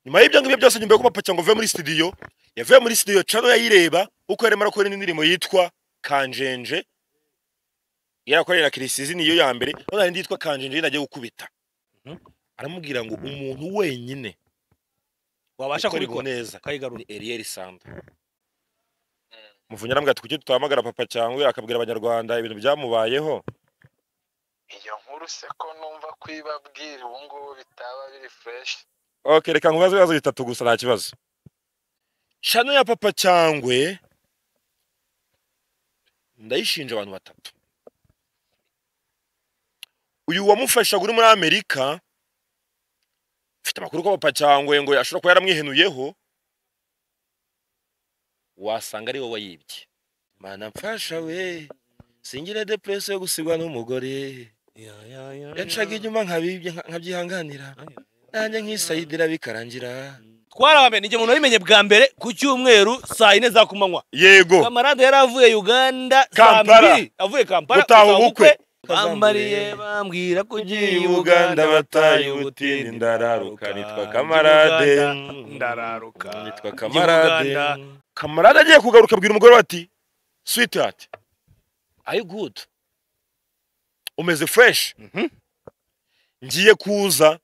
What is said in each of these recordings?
nyuma y'ibyo ngibyo byose nyuma yo papa cyangwa ave muri studio yavuye muri studio cano yayireba uko yarema akora n'indirimo yitwa Kanjenje yarakorera na Kirisizi niyo ya mbere none indi yitwa Kanjenje nagiye gukubita aramubwira ngo umuntu wenyine wabasha kubikora neza kayigarura Eliel Sanda Muvunya arambwira ati kuki tutahamagara papa cyangwa akabwira abanyarwanda ibintu byamubayeho iyo nkuru se ko numva kwibabwira ubu ngubu bitaba biri fresh. Okay, reka nkubaze ibibazo bitatu gusa nta kibazo. Channel ya papa cyangwe ndayishinja abantu batatu. Uyu wamufasha guri muri Amerika ufite amakuru ko papa cyangwe ngo ashobora kuba yaramwihenuyeho wasanga ari wowe wayibye. Mana mfasha we singire depression yo gusigwa n'umugore. Yacaga inyuma nkabyihanganira. Nanjye nk'isayidira bikarangira. Twarabame nije muntu wabimenye bwa mbere ku cyumweru saa 4 za kumanywa. Yego. Kamarade yaravuye Uganda Kampala. Avuye Kampala gutaha ubukwe. Bambariye bambwira kugiye Uganda bataye ubutindi ndararuka nitwa Kamarade. Ndararuka. Nitwa Kamarade. Kamarade agiye kugaruka abwira umugore ati sweetheart are you good? Umeze fresh? Ngiye kuza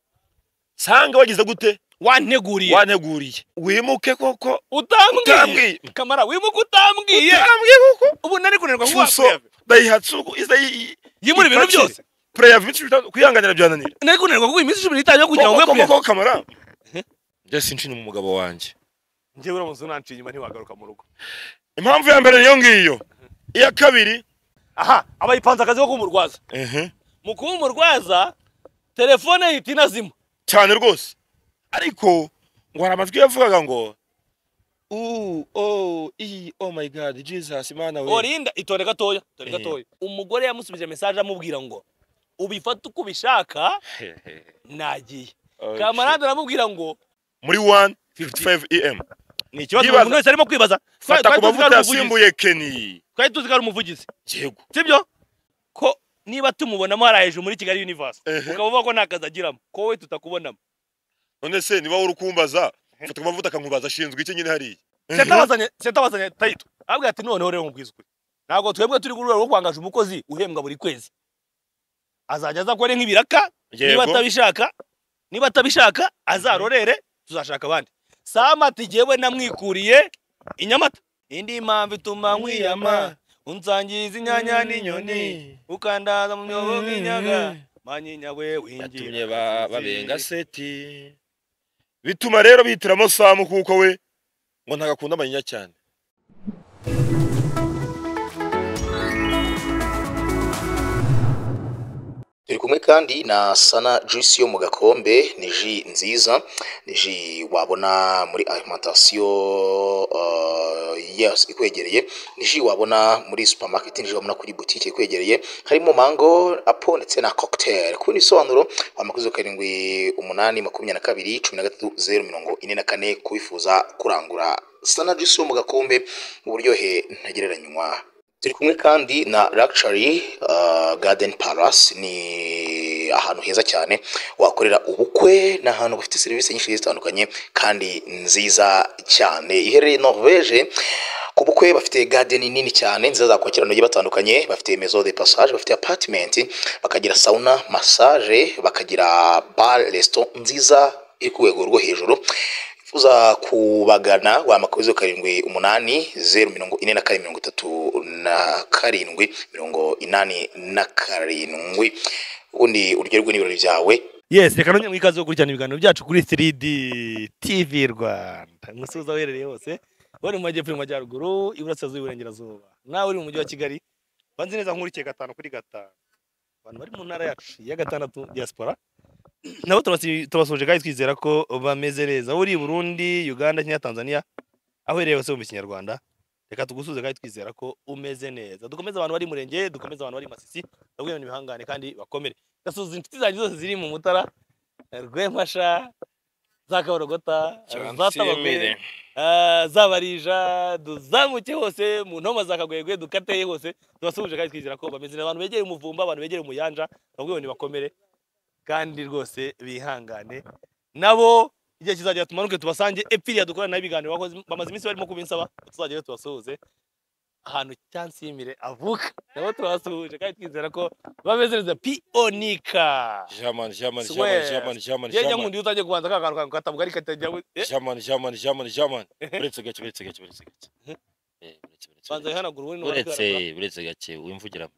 sanga wagize gute? Wanteguriye. Wimuke koko utambwiye. Kamara wimuke utambwiye. Kuko ubu nari kunirwa kuba. Daihatsu izayi yimuri ibintu byose. Prayer kwihanganira byananira. Nari kunirwa kuko iminsi 15 yo kugira ngo koko Kamara. Je sinshini mu mugabo wanje. Nje uramuzo nanciye nyuma ntiwagaruka mu rugo. Impamvu ya mbere niyo ngiyo. Iya kabiri abayipanza akazi ko kumurwaza. Mu kumurwaza telefone yitina zima. Cyane rwose. Ariko ngo haramajwi yavugaga ngo oh my god Jesus mana we. Orinda itore gatoya. Umugore yamusubije message amubwira ngo ubifata uko bishaka nagiye. Kamarade aramubwira ngo muri 1:55 am. Ni ikibazo umuntu wese arimo kwibaza. Fata ku mavuta yasimbuye Kenny. Twari tuzi ko ari umuvugizi. Yego. Sibyo? Ko niba tumubonamo haraheje muri Kigali Universe. Ukavuga ko nakaza agiramo. Ko we tutakubonamo. None se niba urukumbaza fata ku mavuta kankubaza ashinzwe iki nyine hari. Setabazanye Taito. Abwe ati noneho rero nkubwiza ukuri. Ntabwo twebwe turi kurura rwo kwangaje umukozi uhembwa buri kwezi. Azajya azakore nk'ibiraka niba atabishaka azarorere tuzashaka abandi. Samati jewe namwikuriye inyamata. Indi mpamvu ituma nkwiyama unsangiza inyanya n'inyoni ukandaza mu myobo nk'inyaga manyinya we wingiye babenga seti. Bituma rero bihitiramo Samu kuko we ngo ntagakunda amanyinya cyane. Turi kumwe kandi na Sana Juice yo mu gakombe, ni ji nziza, ni ji wabona muri alimentation yes ikwegereye, ni ji wabona muri supermarket, ni ji wabona kuri boutique ikwegereye, harimo mango, apple ndetse na cocktail. Ku bisobanuro amakuzo 7822 kubifuza kurangura Sana Juice yo mu gakombe mu buryohe ntagereranywa. Turi kumwe kandi na Luxury Garden Palace, ni ahantu heza cyane wakorera ubukwe, na ahantu bafite serivisi nyinshi zitandukanye kandi nziza cyane. Iherereye Norvege. Ku bukwe bafite garden nini cyane nziza zakwakirana n'abantu batandukanye, bafite maison de passage, bafite apartment, bakagira sauna, massage, bakagira bar, restaurant nziza iri ku rwego rwo hejuru. Uza kubagana wa makuzo 78 ubundi uryoherwe n'ibirori byawe. Yes, reka none mwikaze gukurikirana ibiganiro byacu kuri 3D TV Rwanda. Musuza werereye hose. Wari mu majyepfo mu majyaruguru, iburasirazuba iburengerazuba. Nawe uri mu mujyi wa Kigali. Banzi neza nkurikiye 5 kuri 5. Abantu bari mu ntara yacu ya 6 diaspora. Nabo tubasuje guys, twizera ko bameze neza. Uri Burundi, Uganda, Kenya, Tanzania, aho rero hose mu Kinyarwanda. Reka tugusuze guys, twizera ko umeze neza. Dukomeza abantu bari murenge, dukomeza abantu bari Masisi, babwiye ibihangane kandi bakomere. Gasuza inshuti zanjye zose ziri mu Mutara, Rwempasha, Zakaborogota, Zatabagwe, Zabarija, duzamuke hose mu ntoma zakagwegwe, dukateye hose. Tubasuje guys, twizera ko bameze neza. Abantu begere umuvumba, abantu begere umuyanja, babwiye bakomere kandi rwose bihangane nabo igihe kizagera tumanuke tubasange epfiriya dukora nayo ibiganiro bamaze iminsi barimo kubinsaba tuzagera tubasuhuze ahantu cyansimire avuka nabo tubasuhuje kandi twizera ko bameze neza pionika Jaman yajya mu ndi utajye kubanza kakantu katavuga ari katajya Jaman uretse gake banza yihanagura ubundi uretse gake wimvugiramo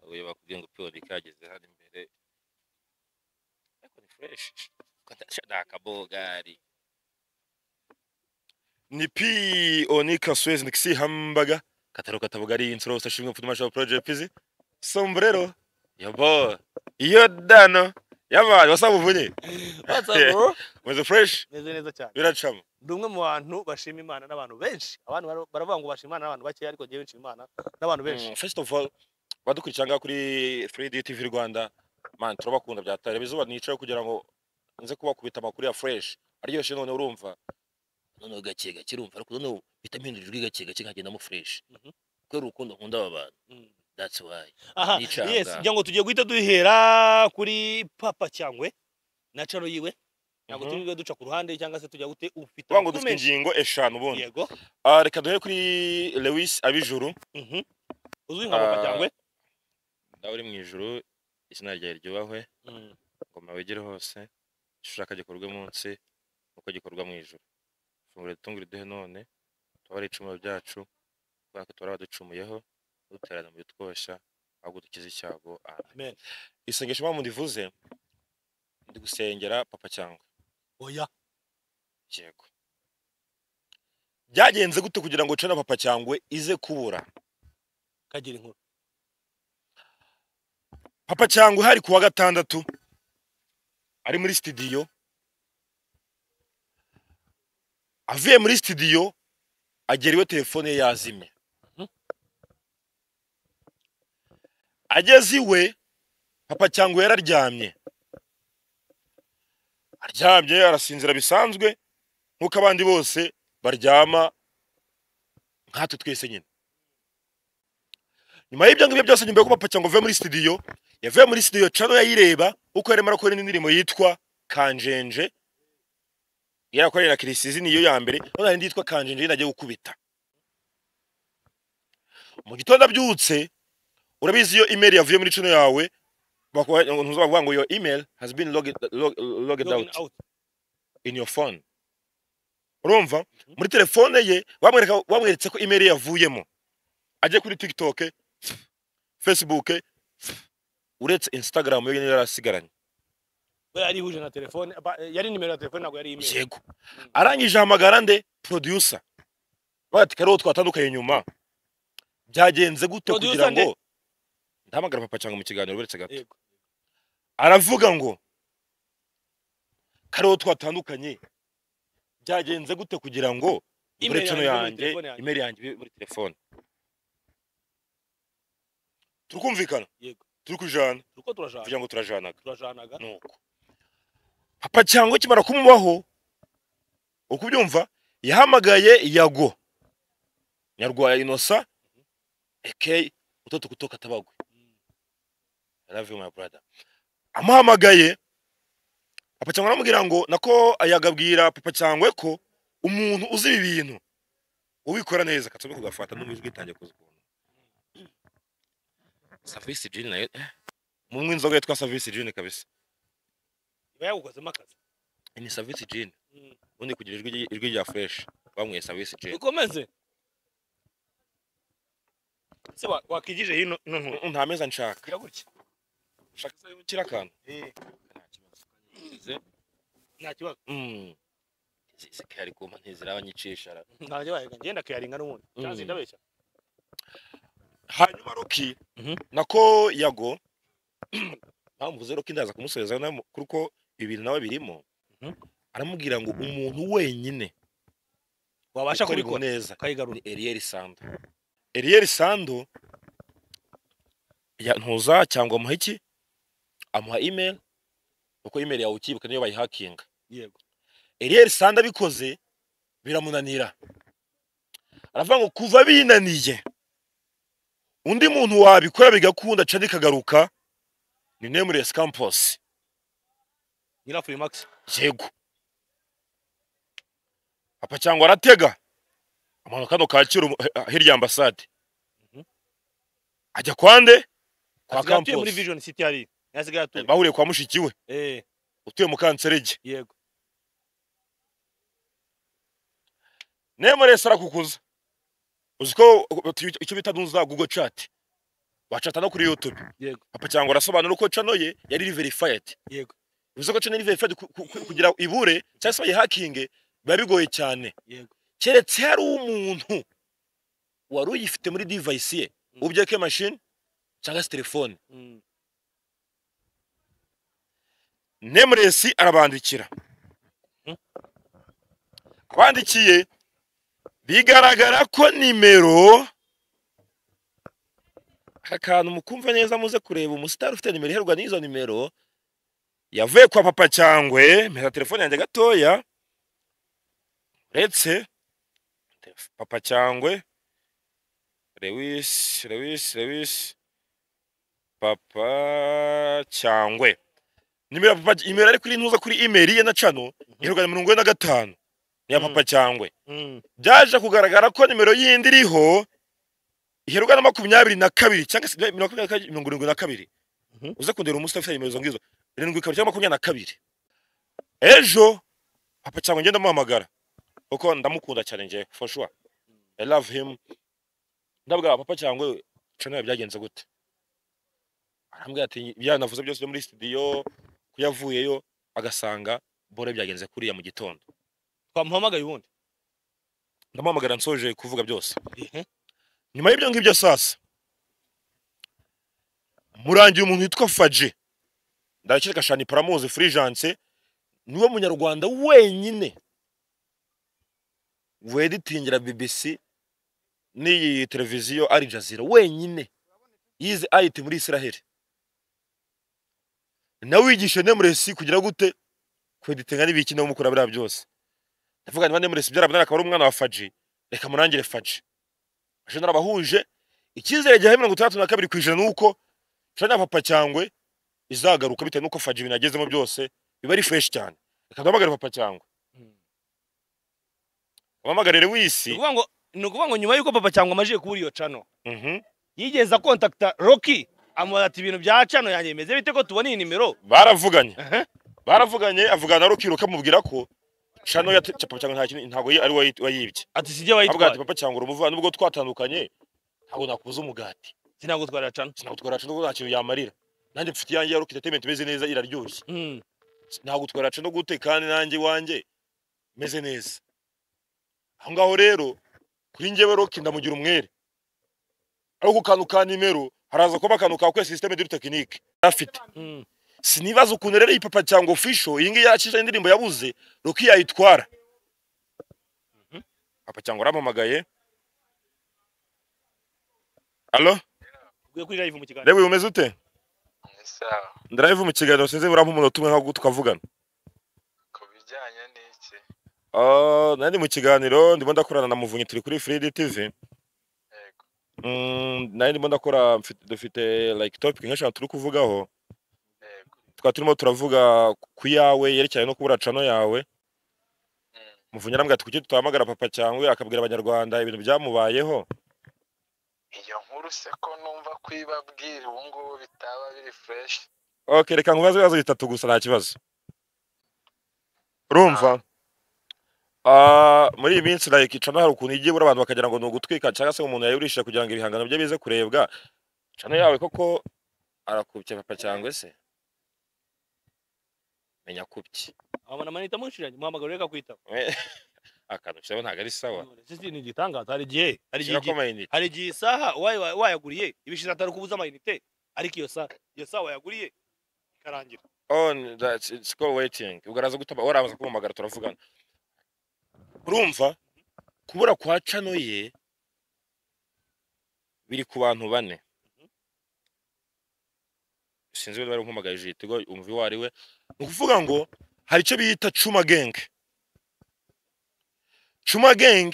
uyu bakubwiye ngo pionika yageze hano imbere ariko ni fresh nakabogari ni pionika Suez niksi hambaga kataro katabugari intro stashimwe mfutuma show project pizi sombrero yabo iyo dano yaba wasabuvunye was fresh neze neza cyane biracamo ndumwe mu bantu bashima Imana n'abantu benshi abantu baravuga ngo bashima Imana n'abantu bake ariko giye benshi Imana n'abantu benshi first of all badukurikiranga kuri 3D TV Rwanda man turabakunda byatare bizuba nicaye kugira ngo nze kubakubita amakuru ya fresh aryoshye none urumva none gake urumva ariko none bitamindurijwe gake nkagenda mu fresh ko urukundo nkunda abantu that's why aha yes ngira tugiye guhita duhera kuri Papa Cyangwe na charo yiwe ntabwo turiwe duca ku ruhande cyangwa se tujya gute ufite wango dufite ingingo eshanu bundi yego reka duhere kuri Lewis Abijuru uzwi nka Papa Cyangwe ndawuri mu ijuru izina ryawe ryubahwe ngoma wegere hose ushaka gikorwa munsi uko gikorwa mu ijuru fungure tungure duhe none tubare icumuro byacu kwaka turaba ducumuyeho duterana mu bitwosha ahubwo dukize icyago amen isengesho mpamvu ndivuze ndi gusengera Papa Cyangwe oya yego byagenze gute kugira ngo cana Papa Cyangwe ize kubura kagira inkuru Papa Cyangwe hari kuwa gatandatu ari muri studio avuye muri studio ageriwe telefone ye yazimye ageze iwe Papa Cyangwe yararyamye arasinzira bisanzwe nkuko abandi bose baryama nkatwe twese nyine nyuma y'ibyo ngibyo byose nyuma yo Papa Cyangwe avuye muri studio yavuye muri studio cano yayireba uko yarimo arakora indirimbo yitwa Kanjenje yarakorera Kirisizi niyo ya mbere none ndi yitwa Kanjenje nagiye gukubita mu gitondo abyutse urabizi iyo email yavuye muri cano yawe ntuzavuga ngo your email has been logged out in your phone urumva muri telefone ye wamweretse ko email yavuyemo aje kuri TikTok Facebook uretse Instagram yo yarasigaranye yari huje na telefone yari nimero ya telefone ntabwo yari email yego arangije hamagara nde producer bati karo twatandukanye nyuma byagenze gute kugira ngo ndahamagara Papa Cyangwe mu kiganiro uretse gato aravuga ngo karo twatandukanye byagenze gute kugira ngo email yanjye muri telefone turukumvikana yego turi kujana tuko turajana kugira ngo turajanaga nuko Papa Cyangwe kimara kumubaho ukubyumva yahamagaye Yago Nyarwaya Innocent utoto kutoka tabagwe I love you my brother amuhamagaye Papa Cyangwe aramubwira ngo nako ayagabwira Papa Cyangwe ko umuntu uzi ibi bintu ubikora neza katsobe kugafata n'umwijwe itangiye kuzukuna Service Gene nayo mumwe inzoga yitwa Service Gene kabisa bayagukozemo akazi ni Service Gene undi kugira ijwi rya fresh bamwe Service Gene ukomeze se wakigije hino nta meza nshaka gira gutya shaka se ukira kantu nta kibazo izi kari kuma ntizirabanyicishara ntaje bayega ngenda kayaringa n'umuntu cyanze ndabeshya hanyuma Roki nako Yago mpamvuze Roki ndaza kumusoreza kuko ibintu nawe birimo aramubwira ngo umuntu wenyine wabasha kubikora neza kayigarura Eliel Sando ya ntuza cyangwa muhiki amuha email uko email yawe ukibuka niyo bayihakinga yego Eliel Sando abikoze biramunanira aravuga ngo kuva binaniye undi muntu wabikora bigakunda cyane kagaruka ni Nameless Campus nyina Freemax yego papa cyangwa aratega amanuka no Kacyiru hirya ambasade ajya kwande kwa asigaye atuye muri campus Vision City hari yasigaye atuye bahuriye kwa mushiki we utuye mu Kanserege yego Nameless arakukuza uziko icyo bita ntuza Google chat wacata no kuri YouTube yego papa cyangwa arasobanura uko channel ye yari verified yego uzi ko channel yari verified kugira ibure cyangwa se hacking biba bigoye cyane yego keretse hari umuntu wari uyifite muri device ye ubyeke machine cyangwa se telefone Nameless arabandikira abandikiye bigaragara ko nimero akantu mukumva neza muze kureba umusitari ufite nimero iherwa n'izo nimero yavuye kwa papa cyangwe mpera telefone yanjye gatoya uretse papa cyangwe Lewis papa cyangwe nimero papa email ari kuri ntuza kuri email ye na channel iherwa na 45 ya papa cyangwe byaje kugaragara ko nimero yindi iriho iherwa na 22 cyangwa se 22 uza kundera umusitari ufite nimero ngizo 7 cyangwa 22 ejo papa cyangwa ngenda muhamagara uko ndamukunda cyane nje for sure I love him ndabwa papa cyangwa channel byagenze gute arambwira ati byanavuze byose byo muri studio kuyavuyeyo agasanga bore byagenze kuri ya mu gitondo twamuhamagaye ubundi ndamuhamagara nsoje kuvuga byose nyuma y'ibyo ngibyo sasa murangiye umuntu witwa Faje ndakeka Shani Paramuzi Fulgence niwe munyarwanda wenyine weditingira BBC n'iyi televiziyo Al Jazeera wenyine yize IT muri Israel nawe wigisha Nameless kugira gute kweditinga n'ibiki no mukora bira byose ndavuga ni Nameless byarabana akaba ari umwana wa Faje reka murangire Faje aje narabahuje ikizere gihe 62% nuko cyane papa cyangwe izagaruka bitewe nuko Faje binagezemo byose biba ari fresh cyane reka ndamagara papa cyangwe abamagarire wisi nukuvuga ngo nyuma yuko papa cyangwa amaje kuri iyo channel yigeza contacta Rocky amubwira ati ibintu bya channel yanjye bimeze bite ko tubona iyi nimero baravuganye avugana Rocky rukamubwira ko channel ya papa cyangwa nta kintu ntago ari wayibye ati sije wayitwaye ati papa cyangwa urumuvana nubwo twatandukanye ntago nakubuza umugati sinago twara channel nta kintu yamarira nanjye mfite yanjye ya Rocky entertainment meze neza iraryoshye ntago twara channel gute kandi nanjye wanje meze neza aho ngaho rero kuri njyewe Rocky ndamugira umwere ariko kantu ka nimero haraza kuba kantu ka kwe systeme de technique afite sinibaza ukuntu rero ipapa cyangwa official yingi yakije indirimbo yabuze Rocky yayitwara papa cyangwa ramamagaye allo ugiye kuri live mu kiganiro rebe umeze ute sawa ndrive mu kiganiro sinze urampa umuntu tumwe nko tukavugana kubijyanye n'iki nandi mu kiganiro ndimo ndakorana na Muvunyi turi kuri Free TV yego nandi ndimo ndakora dufite like topic nk'eshanu turi kuvugaho yego turimo turavuga ku yawe yerekeye no kubura channel yawe Muvunyi arambwira ati kuki tutahamagara papa cyangwa akabwira abanyarwanda ibintu byamubayeho iyo nkuru se ko numva kwibabwira ubu ngubu bitaba biri fresh okay reka nkubaze ibibazo bitatu gusa nta kibazo urumva muri iyi minsi like channel hari ukuntu igiye bura abantu bakagira ngo ni ugutwika cyangwa se umuntu yayurishije kugira ngo ibihangano bye bize kurebwa channel yawe koko arakubye papa cyangwa se menya kubye abana manita mushiranye muhamagara reka kwita akantu cyabo ntago ari sawa sisi ni gitangaza hari gihe hari igihe isaha wayaguriye ibishize atari kubuza amayinite ariko iyo saha wayaguriye ikarangira on that it's called waiting ugaraza gutaba warabaza kumamagara turavugana urumva kubura kwa channel ye biri ku bantu bane sinzi bari nkumagaye jitego umvi wariwe ukuvuga ngo hari icyo bita Chuma Gang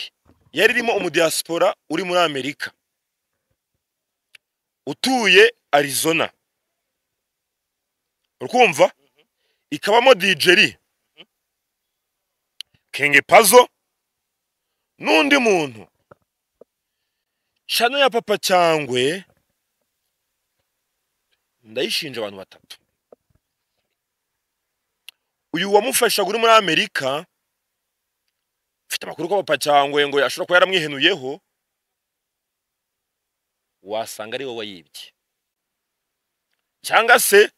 yari irimo umudiaspora uri muri Amerika utuye Arizona urukumva ikabamo DJ King Pazo n'undi muntu. Channel ya Papa Cyangwe ndayishinja abantu batatu. Uyu wamufasha uri muri Amerika ufite amakuru ko Papa Cyangwe ngo yashobora kuba yaramwihenuyeho, wasanga ari wowe wayibye, cyangwa se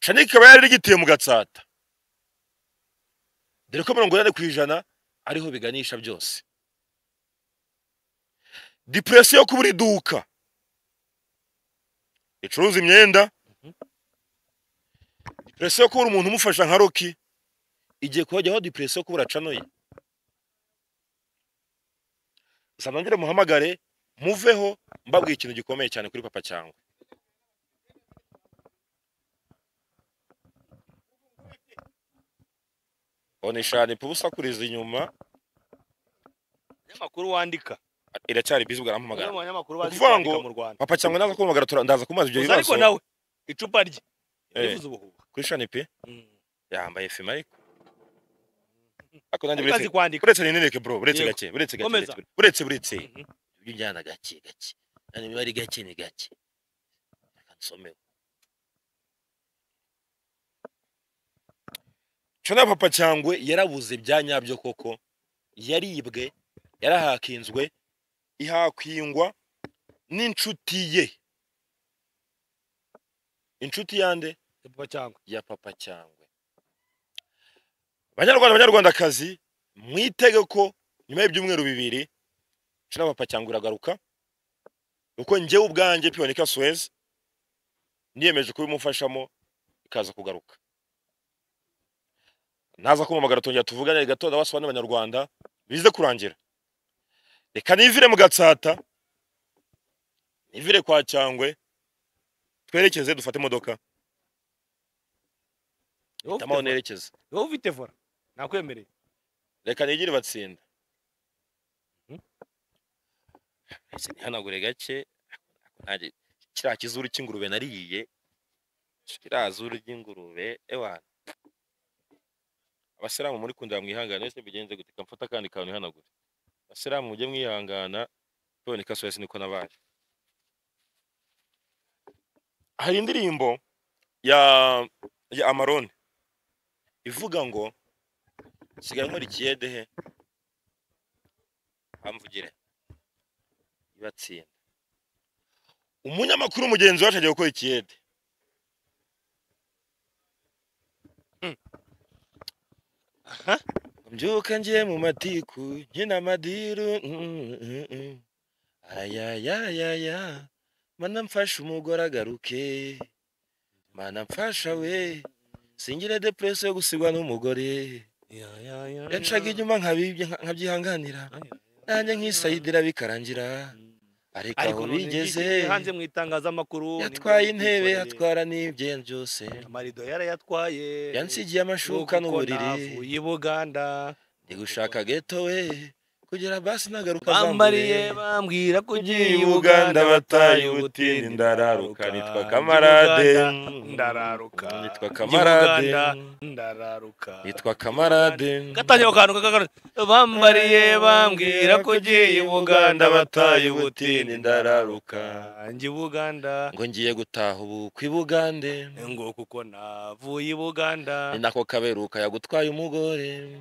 channel ikaba yari igitiye mu Gatsata, dore ko 80% ariho biganisha byose. Depression yo kubura iduka icuruza imyenda, depression yo kubura umuntu umufasha nka Rocky, igiye kujyaho depression yo kubura channel ye. Sanangire muhamagare muveho mbabwiye ikintu gikomeye cyane kuri Papa Cyangwe. Oneshane pubusakuriza inyuma Nyamakuru wandika. iracyari bizi bwarampamagara. Abanyamakuru Kuvuga ngo mu Rwanda. Papa Cyangwe naza kumagara ndaza kumaza ibyo bibazo. Ariko nawe icupa rye. Bivuze ubuhuha. Kuri Shani pe yambaye fima ariko. Ako nanjye Akazi kwandika. uretse nineke bro, uretse Yego. gake, uretse Komeza. gake, uretse. Ibyo njyana gake. Nani bari gake ni gake. Akansomera. Chana Papa Cyangwe yarabuze byanyabyo koko, yaribwe, yarahakinzwe, ihakwingwa n'inshuti ye. Inshuti yande Papa Cyangwe. ya Papa Cyangwe. Banyarwandakazi mwitege ko nyuma y'ibyumweru 2 Chana Papa Cyangwe iragaruka, uko njyewe ubwanjye Pionika Suez niyemeje kubimufashamo ikaza kugaruka. Naza kumamagara tongera tuvugane gatoda basubane Abanyarwanda bize kurangira. Reka nivire mu Gatsata, nivire kwa Cyangwe, twerekeze dufate imodoka. Tamaho nerekeze. Wowe ufite vora. Nakwemereye. Reka nigire batsinda. Ese ntihanagure gake, naje kira kizuru cy'ingurube nariye. Kirazuru ry'ingurube ewana. Abasiramu muri kundira mwihangana ese bigenze gute kamfata kandi kantu hanagure. Abasiramu mujye mwihangana Pionika Suez niko nabaje. Hari indirimbo ya Amaron ivuga ngo sigaye nkora ikiyede he amvugire ibatsinda. Umunyamakuru mugenzi wacu agiye gukora ikiyede. Mbyuka ngiye mu matiku nkina amadiru ayayayaya mana mfasha umugore agaruke, mana mfasha we singire depression yo gusigwa n'umugore, yacaga inyuma nkabyihanganira nanjye nk'isayidira bikarangira, ariko bigeze hanze mu itangazamakuru yatwaye intebe atwara n'ibyo byose, amarido yarayatwaye, yansigiye amashuka n'uburiri, i Buganda ndi gushaka ghetto we kugira basi nagaruka bambariye bambwira ko ugiye i Buganda bataye ubutindi ndararuka, nitwa kamarade ndararuka, nitwa kamarade ndararuka, nitwa kamarade gatanyo kantu bambariye bambwira ko ugiye i Buganda bataye ubutindi ndararuka, ngi Buganda ngo ngiye gutaha ubukwe i Bugande, ngo kuko navuye i Buganda, ni nako kaberuka yagutwaye umugore,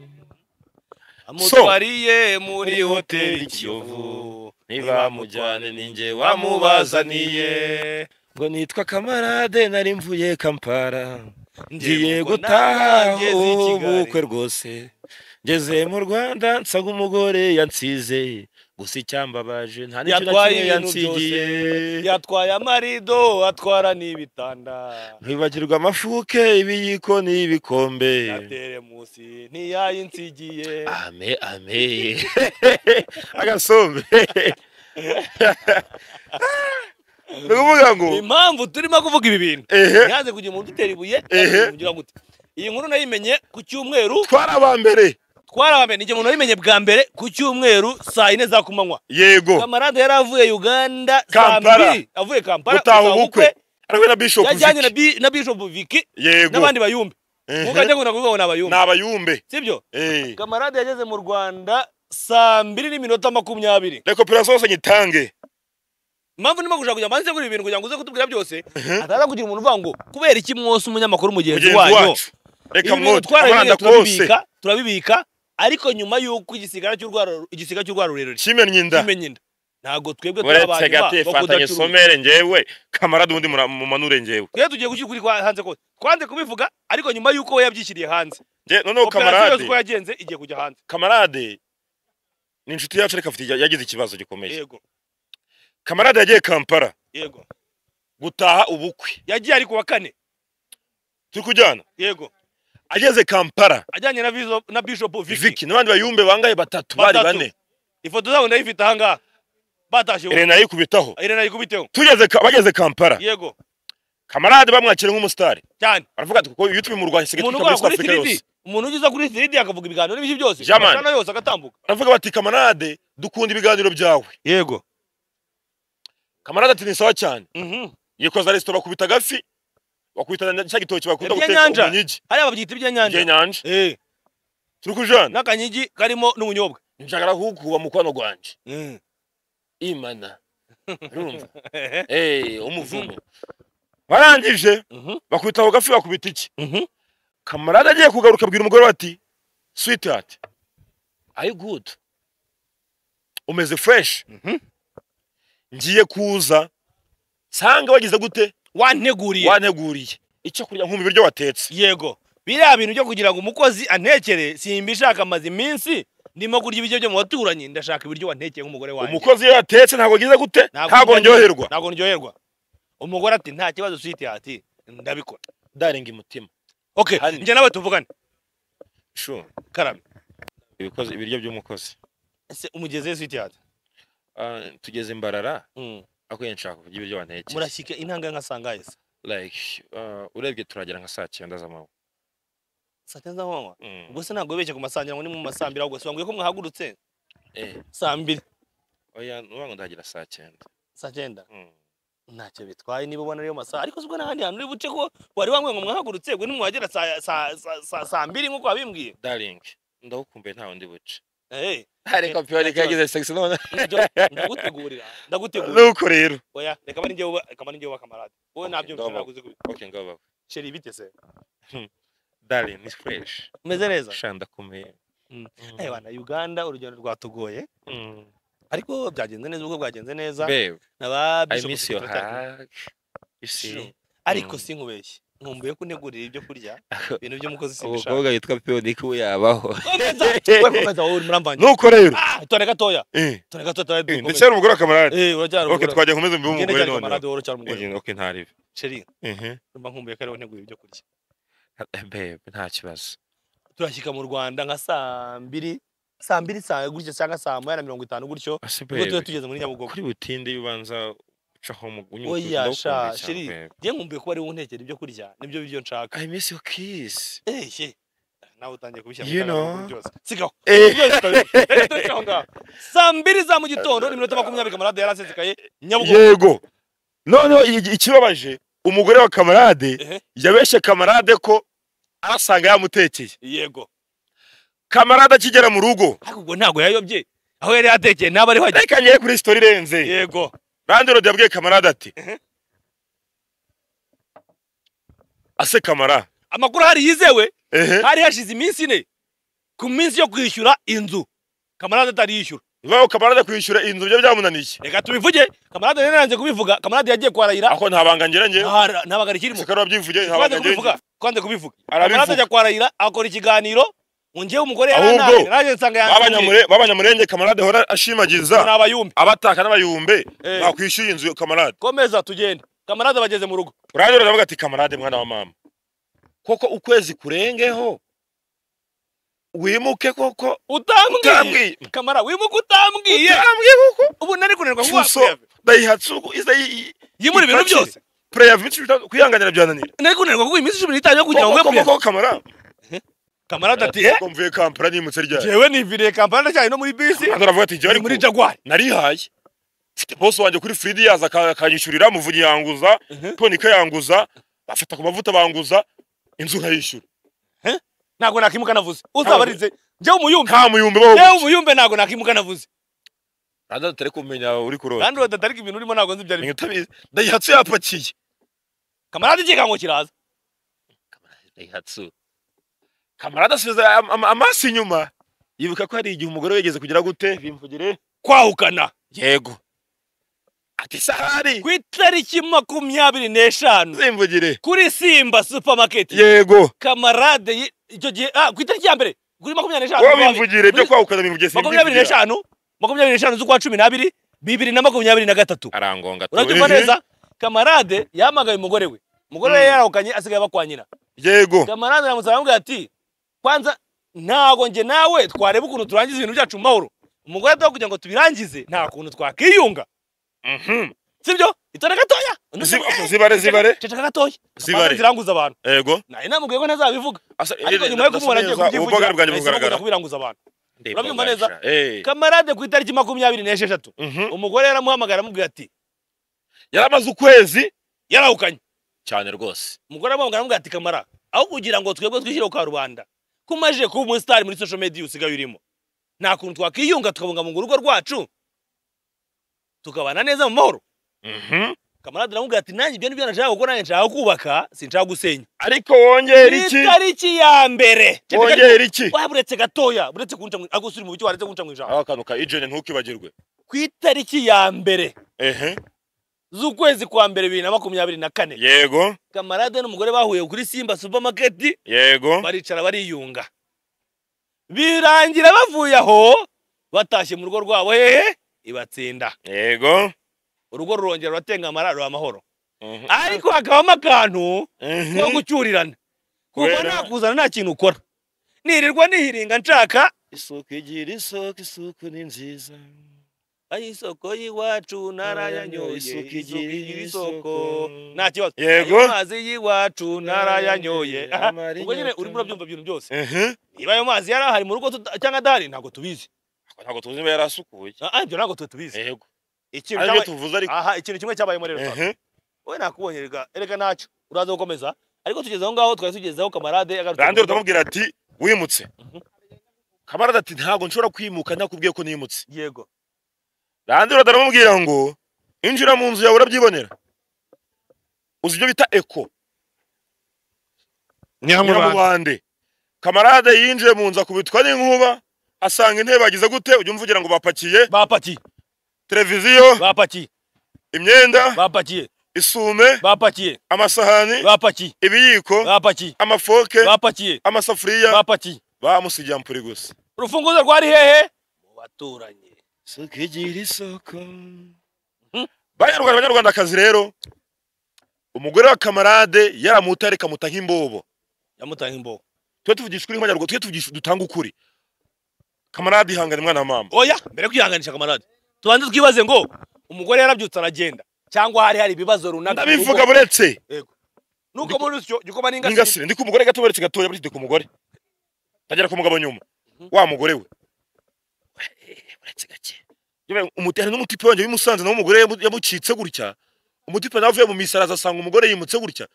amutwariye muri hoteli Kiyovu, ntibamujyane ninjye wamubazaniye, ngo nitwa kamarade nari mvuye Kampala ngiye gutaha ubukwe rwose, ngeze mu Rwanda nsaga umugore yansize, gusa icyambabaje nta n'icyo nakimwe yansigiye, yatwaye amarido atwara n'ibitanda, ntibagirwa amafuke ibiyiko n'ibikombe, yatere musi ntiyayinsigiye, ame agasombe nukuvuga ngo impamvu turimo kuvuga ibi bintu nyaze kugira umuntu utera ibuye kugira ngo iyi nkuru nayimenye ku cyumweru, twarabambere nije umuntu wayimenye bwa mbere ku cyumweru saa 4 za kumanywa. Yego kamarade yari avuye Uganda Kampala, avuye Kampala gutaha ubukwe ariwe na Bishop yajyanye na Bishop Vicky yego n'abandi bayumbe, mukajya ngo nakuvuga nabayumbe nabayumbe sibyo kamarade yageze mu Rwanda saa 2:20. recuperation yose nyitange impamvu ndimo gushaka kujya manze kuri ibintu kugira ngo uze kutubwira byose ataza kugira umuntu uvuga ngo kubera iki mwose umunyamakuru mugenzi wanyu reka mwote turabibika ariko nyuma yuko igisiga cy'urwaro rurerure kimenye inda ntago twebwe turabanye bafatanye somere ngewe kamarade undi mu manure ngewe twe tugiye gushyira kuri hanze ko twanze kubivuga ariko nyuma yuko we yabyishyiriye hanze noneho kamarade ko yagenze igiye kujya hanze kamarade ni inshuti yacu reka afite yagize ikibazo gikomeye yego kamarade yagiye Kampala yego gutaha ubukwe yagiye ari kuwa 4 turi kujyana yego ageze Kampala ajyanye na Bishop Vicky n'abandi bayumbe bangaye batatu bari bane ifoto zabo ndayifite hanga batashe Irene ayikubitaho bageze Kampala yego kamarade bamwakira nk'umustar cyane baravuga ati kuko YouTube mu Rwanda isigaye muri Afrika yose umuntu ugiza kuri 3D akavuga ibiganiro n'ibyo byose cyane yose agatambuka baravuga bati kamarade dukunda ibiganiro byawe yego kamarade ati ni sawa cyane yikoza restaurant bakubita gafi bakubita cya gitoki bakunda guteka umunyigi hari ababyita ibyanyanja turi kujana nakanyigi karimo n'ubunyobwa njagara kukuba mukwano gwanje imana urumva umuvumo barangije bakubitaho gafi bakubita iki kamarade agiye kugaruka abwira umugore bati sweetheart are you good umeze fresh ngiye kuza sanga wagize gute wanteguriye icyo kurya nkumva ibiryo watetse yego biriya bintu byo kugira ngo umukozi antekere simbishaka amazi iminsi ndimo kurya ibiryo byo mu baturanyi ndashaka ibiryo wantekeye nk'umugore wanjye umukozi yatetse ntabwo gize gute ntabwo ndyoherwa umugore ati nta kibazo sweetheart ndabikora darenga umutima okay nje nawe tuvugane sure karame ibiryo by'umukozi ese umugeze sweetheart tugeze imbarara ako nshaka kuvuga ibiryo wantekeye murashyika intanga nka sangaye like urebye turagera nka saa 9 z'amanywa saa 9 z'amanywa ubwo se ntabwo bibeshye ku masangira ngo ni mu masambira ahubwo se wanguye ko mwahagurutse saa 2 oya nubango ndagira saa 9 saa 9 ntacyo bitwaye niba ubona ariyo masaha ariko sibwo n'ahandi hantu uri buce ko wari wangwe ngo mwahagurutse gwe nimwagera saa 2 nkuko wabimbwiye darling ndagukumbuye ntawe ndi buce ariko pyori kagize sex none ndagutegurira nuko rero oya reka bari njyewe bakamarade wowe nabyo ntaguze okay ngaba sheri bite se darling is fresh meze neza shanda kumeye bana Uganda urugendo rwatugoye ariko byagenze neza ubwo bwagenze neza I miss your hug you see ariko sinkubeshye nkumbuye ko ntegurira ibyo kurya ibintu byo mukozi simbishaka ubwo yitwa Pyori ko yabaho nuko rero tore gatoya ndetse umugore kamarade uracyari okay twajya nkomeze mbi umugore none kamarade uracyari umugore okay ntaribe sheri mba nkumbuye ko ariho ntegurira ibyo kurya babe nta kibazo turashyika mu Rwanda nka saa 2 gutyo cyangwa saa 1:50 gutyo ubwo tuba tugeze muri Nyabugogo kuri butinde yubanza ucaho mu gunyuka oya sha sheri ngiye nkumbuye ko ari wontekera ibyo kurya nibyo bivyo nshaka I miss your kiss nawe utangiye kubishyira mu byose sigaho saa 2 za mu gitondo n'iminota 20 kamarade yarasezekaye Nyabugogo yego noneho ikibabaje umugore wa kamarade yabeshe kamarade ko arasanga yamutekeye yego kamarade akigera mu rugo ahubwo ntago yayobye aho yari yatekeye naba ari hajye reka ngiye kuri story renze yego Randero yabwiye kamarade ati ase kamara amakuru hari yizewe hari hashize iminsi 4 ku minsi yo kwishyura inzu kamarade atari yishyura Ibaho kamarade kwishyura inzu byo byamunaniye reka tubivuge kamarade yananze kubivuga kamarade yagiye kwarayira ako ntabangangera nge ntabagari kirimo sikaro byivuge ntabangangera kwande kubivuga kamarade ajya kwarayira akora ikiganiro ungiye umugore yaranaje naje nsanga yanze babanyamurenge kamarade hora ashimagiza n'abayumbe abataka n'abayumbe bakwishyuye inzu kamarade komeza tugende kamarade bageze mu rugo Randero aravuga ati kamarade mwana wa mama koko ukwezi kurengeho wimuke koko utambwiye kamara wimuke utambwiye koko ubu nari kunenwa nk'uwakuye dayihatsu yimuri ibintu byose prayer kwihanganira byananira nari kunenwa kuko iminsi 15 yo kugira ngo koko kamara kamarade ati komvuye Kampala nimutse ryari jewe niviriye Kampala ndacyari no muri bisi aravuga ati jewe muri Jaguar narihaye mfite boss wanje kuri Fridi yaza akanyishyurira muvunyi yanguza tonika yanguza bafata ku mavuta banguza inzu nkayishyura ntago nakimuka navuze uzabarize njye umuyumbe nta muyumbe baho njye umuyumbe ntago nakimuka navuze rada tutari kumenya uri kurota kandi badatarika ibintu urimo ntago nzi byari menya utabizi Daihatsu yapakiye kamarade ikigango kiraza Daihatsu kamarade asubiza amaso inyuma yibuka ko hari igihe umugore wegeze kugira gute bimvugire kwahukana yego ati sahari ku itariki 25 zimvugire kuri Simba supermarket yego kamarade icyo gihe ku itariki ya mbere kuri 25 wowe bimvugire byo kwahukana bimvugire 25 z'ukwa 12 2023 arangonga urabyumva neza kamarade yamagaye umugore we umugore we yarahukanye asigaye bakwanyina yego kamarade namusaba ati kwanza ntago nge nawe twareba ukuntu turangiza ibintu byacu mu mahoro umugore ataho kugira ngo tubirangize nta kuntu twakiyunga sibyo itone gatoya zibare ceceka gatoya zibare ziranguza abantu yego naye namubwiye ko ntazabivuga ariko nyuma yo kumubona agiye kubyivugira bwanjye bugaragara kubiranguza abantu urabyumva neza kamarade ku itariki 26 umugore yaramuhamagara amubwira ati yaramaze ukwezi yarahukanye cyane rwose umugore amuhamagara amubwira ati kamara aho kugira ngo twebwe twishyire ku rubanda kumaje kuba umustar muri social media usigaye urimo nta kuntu twakiyunga tukabungabunga urugo rwacu tukabana neza mu mahoro kamarade aramubwira ati nanjye ibyo nibyo nashaka gukora nanjye nshaka kubaka sinshaka gusenya ariko wongera iki itariki ya mbere wongera iki waburetse gatoya buretse kunca agusuri mu bicyo waretse kunca mu ijambo akanuka ijene ntukibagirwe ku itariki ya mbere ehe z'ukwezi kwa mbere 2024 yego kamarade n'umugore bahuye kuri Simba supermarket yego baricara bariyunga birangira bavuye aho batashye mu rugo rwabo hehe ibatsinda yego urugo rurongera ruratengamara rwa amahoro ariko hakabamo akantu ko gucyurirana kuko nakuzana nta kintu ukora nirirwa nihiringa nshaka isuku igira isuku ni nziza ayi isoko y'iwacu narayanyoye isuku igira isoko nta kibazo yego amazi y'iwacu narayanyoye ubwo nyine urimo urabyumva ibintu byose niba ayo mazi yari ahari mu rugo cyangwa adahari ntabwo tubizi ntabwo tuzi niba yarasukuye ibyo ntabwo tubizi yego ikintu tuvuze ariko ikintu kimwe cyabayemo rero wowe nakubonye erega ntacyo uraza gukomeza ariko tugeze aho ngaho twari tugezeho kamarade Randero utamubwira ati wimutse kamarade ati ntabwo nshobora kwimuka nakubwiye ko nimutse yego Randero aramubwira ngo injira mu nzu yawe urabyibonera uzi ibyo bita eko nyamubande kamarade yinjiye mu nzu akubitwa n'inkuba asanga intebe bagize gute ujya umvugira ngo bapakiye televiziyo bapakiye imyenda bapakiye isume bapakiye amasahani bapakiye ibiyiko bapakiye amafoke bapakiye amasafuriya bapakiye bamusigiye ampuri gusa urufunguzo rwari hehe mu baturanyi sukigira isoko banyarwandakazi rero umugore wa kamarade yaramutare kamuta nk'imbobo yamuta nk'imbobo twe tuvugisha ukuri nk'abanyarwanda twe tuvugisha dutanga ukuri kamarade ihangane mwana wa mama oya mbere kwihanganisha kamarade tubanze twibaze ngo umugore yarabyutse aragenda cyangwa hari ibibazo runaka ndabivuga buretse yego nuko muri cyo gikoma n'ingasire ndi ku mugore gato buretse gatoya buretse ku mugore tagera ku mugabo nyuma wa mugore we buretse gake yewe umutera n'umutipe wanje bimusanze nawo umugore yamucitse gutya umutipe navuye mu misaraza asanga umugore yimutse gutya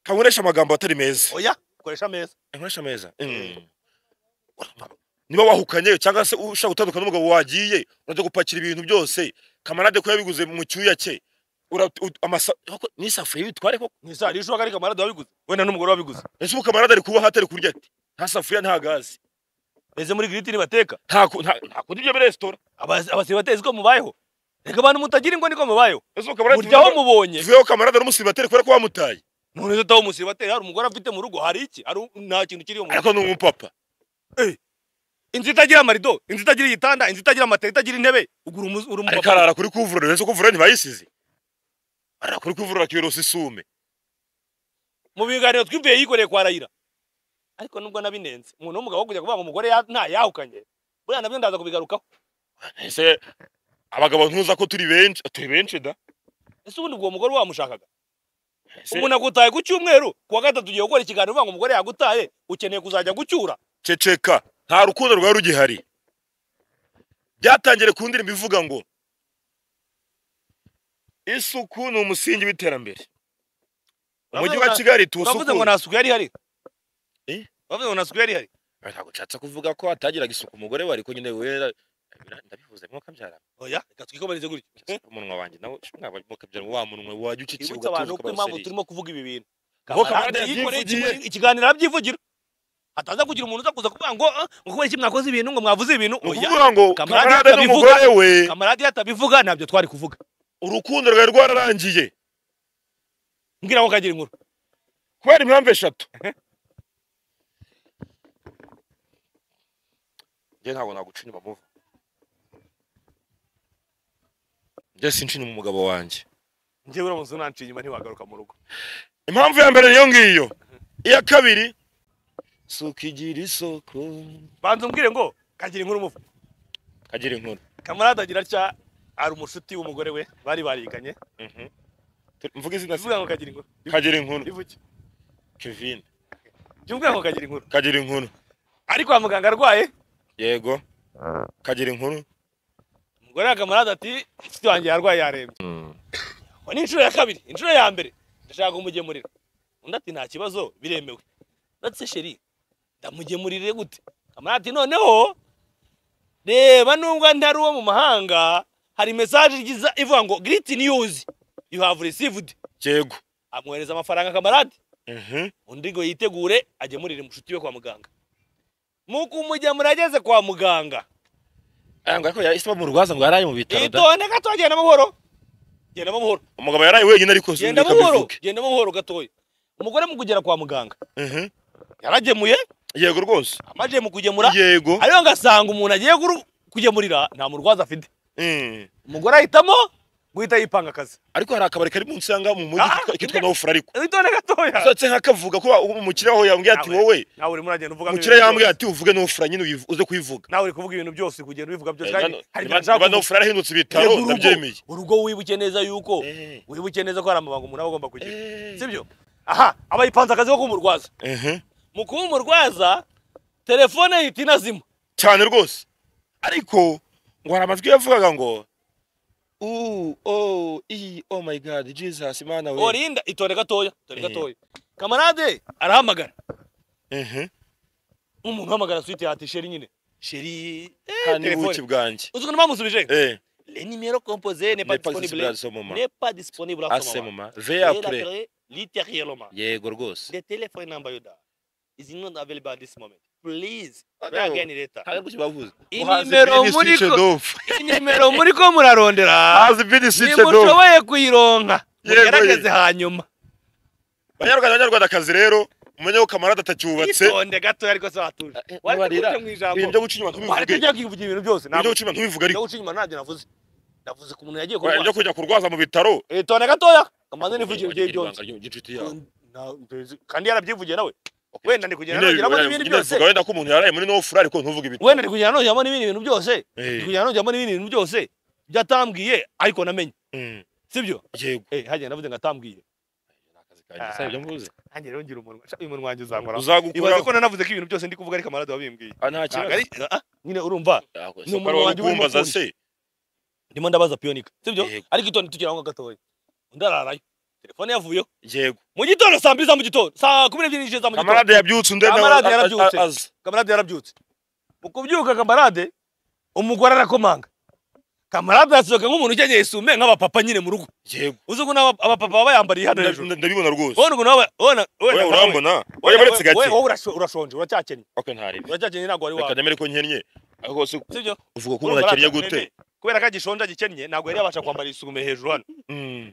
kankoresha amagambo atari meza oya koresha meza nkoresha meza niba wahukanye cyangwa se ushaka gutandukana n'umugabo wagiye uraje gupakira ibintu byose kamarade ko yabiguze mu cyuya cye n'isafuriya bitware koko nisharisho ari kamarade wabiguze wenda n'umugore wabiguze ese ubu kamarade ari kuba hatari kurya ati nta safuriya nta gazi ese muri giriti nibateka nta kundi ibyo resitora abasibe batezi ko mubayeho reka abantu mutagira ngo niko mubayeho ese kamarade buryaho mubonye vuyeho kamarade n'umusibateri kubera ko wamutaye none zo tawo umusibateri hari umugore afite mu rugo hari iki ari nta kintu kiriyo mu ariko n'umupapa inzu itagira amarido inzu itagira igitanda inzu itagira amatara itagira intebe ugura umupapa ariko arara kuri kuvurira ese kuvurira ntibayisize arara kuri kuvurira kirosa isume mu biganiro twibwiye yikoreye kwa Rayira ariko nubwo nabinenze umuntu w'umugabo kujya kuvuga ngo umugore nta yahukanye buriya nabyo ndaza kubigarukaho ese abagabo ntuza ko turi benshi da ese ubundi ubwo mugore wamushakaga umuntu agutaye ku cyumweru kuwa gatatu ugiye gukora ikiganiro uvuga ngo umugore yagutaye ukeneye kuzajya gucyura ceceka nta rukundo rwari rugihari byatangire ku ndirimbo ivuga ngo isuku ni umusingi w'iterambere umujyi wa Kigali tuvuze ngo nta suku yari hari bavuze ngo nasuku yari hari ntabwo nshatse kuvuga ko atagiraga isuku umugore we ariko nyine we ndabivuze mwo kabyara oya reka twikomereze gutyo umunwa wanjye nawe mwaba mwo kabyara wa munwa wajya uciciye twibutse abantu ko impamvu ugatuje turimo kuvuga ibi bintu Ngo Kamarade Kamarade yikoreye yabyivugiye. ikiganiro arabyivugira ataza kugira umuntu uza kuza kuvuga ngo kubera iki mwakoze ibintu ngo mwavuze ibintu ni oya ukuvuga ngo Kamarade Kamarade atabivuga. n'umugore we Kamarade yatabivuga ntabyo twari kuvuga urukundo rwari rwararangiye mbwira ngo kagira inkuru kubera impamvu eshatu njye ntabwo naguca inyuma muva njye sinca inyuma umugabo wanjye njyewe uramutse unanciye inyuma ntiwagaruka mu rugo impamvu ya mbere niyo ngiyo iya kabiri suka igira isoko banza umbwire ngo kagira inkuru muvu kagira inkuru Kamarade agira atya ari umushuti w'umugore we bari bariganye mvuga izina ivuga ngo kagira inkuru kagira inkuru ivuge Kevin cyumvuga ngo kagira inkuru kagira inkuru ari kwa muganga arwaye yego kagira inkuru umugore wa Kamarade ati inshuti wanjye yarwaye yarembye ngo ni inshuro ya kabiri inshuro ya mbere ndashaka kumugemurira undi ati nta kibazo biremewe ndetse sheri ndamugemurire gute Kamarade ati noneho reba nubwo ntari uwo mu mahanga hari message igiza ivuga ngo great news you have received yego amwohereza amafaranga Kamarade undi ngo yitegure agemurire mushuti we kwa muganga mu kumugemura ageze kwa muganga ngo ariko yahise mu rwaza ngo yaraye mu bitaro da itonde gato genda amahoro genda amahoro umugabo yaraye wenyine ariko genda amahoro genda amahoro gatoya umugore mu kugera kwa muganga yaragemuye yego rwose amaje mu kugemura yego ariyo ngasanga umuntu agiye kugemurira nta murwaza afite umugore ahitamo guhita yipanga akazi ariko hari akabari kari munsi yanga mu mujyi kitwa Nofura ariko itonde gatoya satse nkakavuga ko umukire aho yambwiye ati wowe nawe uri muragenda uvuga umukire yambwiye ati uvuge Nofura nyine uze kuyivuga nawe uri kuvuga ibintu byose kugenda ubivuga byose niba Nofura yarahindutse ibitaro ndabyemeye urugo wibuke neza yuko wibuke neza ko hari amabanga umuntu aba agomba kugira sibyo aha aba yipanze akazi ko kumurwaza mu kuba umurwaza telefone ihita inazima cyane rwose ariko ngo hari amajwi yavugaga ngo oh my god Jesus mana we orinda itonde gatoya Kamarade arahamagara umuntu uhamagara swite ati sheri nyine sheri ni buki bwanjye uzi ko namusubije le numéro composé n'est pas disponible à ce moment veuillez appeler littéralement yego rwose the telephone number you dial is not available at this moment please try again later hari bavuze inimero muri ko murarondera hazi bidi switch do mushoboye kuyironka mugerageze hanyuma banyarwandakazi rero umenye ko Kamarade atacyubatse itonde gato ariko se watuje warira ibyo guca inyuma ntubivuge warira kivuga ibintu byose ibyo guca inyuma ntubivuge ariko guca inyuma ntabyo navuze ku muntu yagiye kurwaza kujya kurwaza mu bitaro itonde gatoya kamaze nivugira ibyo byose inshuti yawe kandi yarabyivugiye nawe wenda ndi kugenda nongeramo n'ibindi byose wenda ko umuntu yaraye muri Nofura ariko ntuvuge ibitaro wenda ndi kugenda nongeramo n'ibindi bintu byose ndi kugenda nongeramo n'ibindi bintu byose byatambwiye ariko namenye sibyo yego hagenda navuze ngo atambwiye nakazi ibyo mvuze nanjye rero ngira umuntu uyu muntu wanjye uzankora uzagukura ibaze ko nanavuze ko ibintu byose ndi kuvuga ari Kamarade wabimbwiye nta kibazo nyine urumva ni umuntu wanjye kumbaza se ndimo ndabaza Pionika sibyo ariko itonde tugira ngo gatoya undararayo telefone yavuyeho yego mu gitondo saa 2 za mu gitondo saa 12 za mu gitondo Kamarade yabyutse Kamarade yarabyutse mu kubyuka Kamarade umugore arakomanga Kamarade yasohoka nk'umuntu ukenyeye isume nk'abapapa nyine mu rugo yego uzi ko abapapa baba yambariye hano hejuru ndabibona rwose ubona ukuntu ubona urambona wowe baretse gake wowe urashonje uracyakennye okay ntari uracyakennye ntabwo wari wawe kademere ko nkennye ariko se sibyo uvuga ko umuntu akennye gute kubera ko agishonje agikennye ntabwo yari yabasha kwambara isume hejuru hano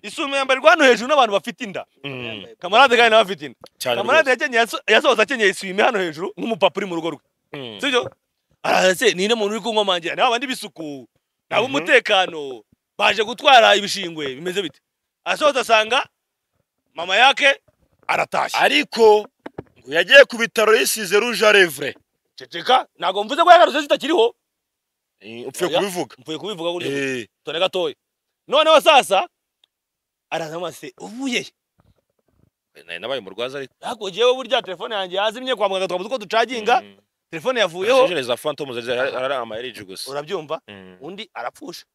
isume yambarirwa hano hejuru n'abantu bafite inda Kamarade kandi nawe afite inda Kamarade yasohotse akenyeye isume hano hejuru nk'umupapa uri mu rugo rwe sibyo arase ni muntu uri kunkomangira n'abandi bisuku nabo umutekano baje gutwara ibishingwe bimeze bite asohotse asanga mama yake aratashye ariko ngo yagiye ku bitaro yisize rouge à lèvres ceceka ntago mvuze ko yagarutse zitakiriho upfuye kubivuga gutyo tone gatoya noneho sasa arazamase uvuye nabaye mu rwaza ariko ariko jewe burya telefone yanjye yazimye kwa muganga twabuze ko ducaginga telefone yavuyeho za phantom ari amayerije gusa urabyumva undi arapfusha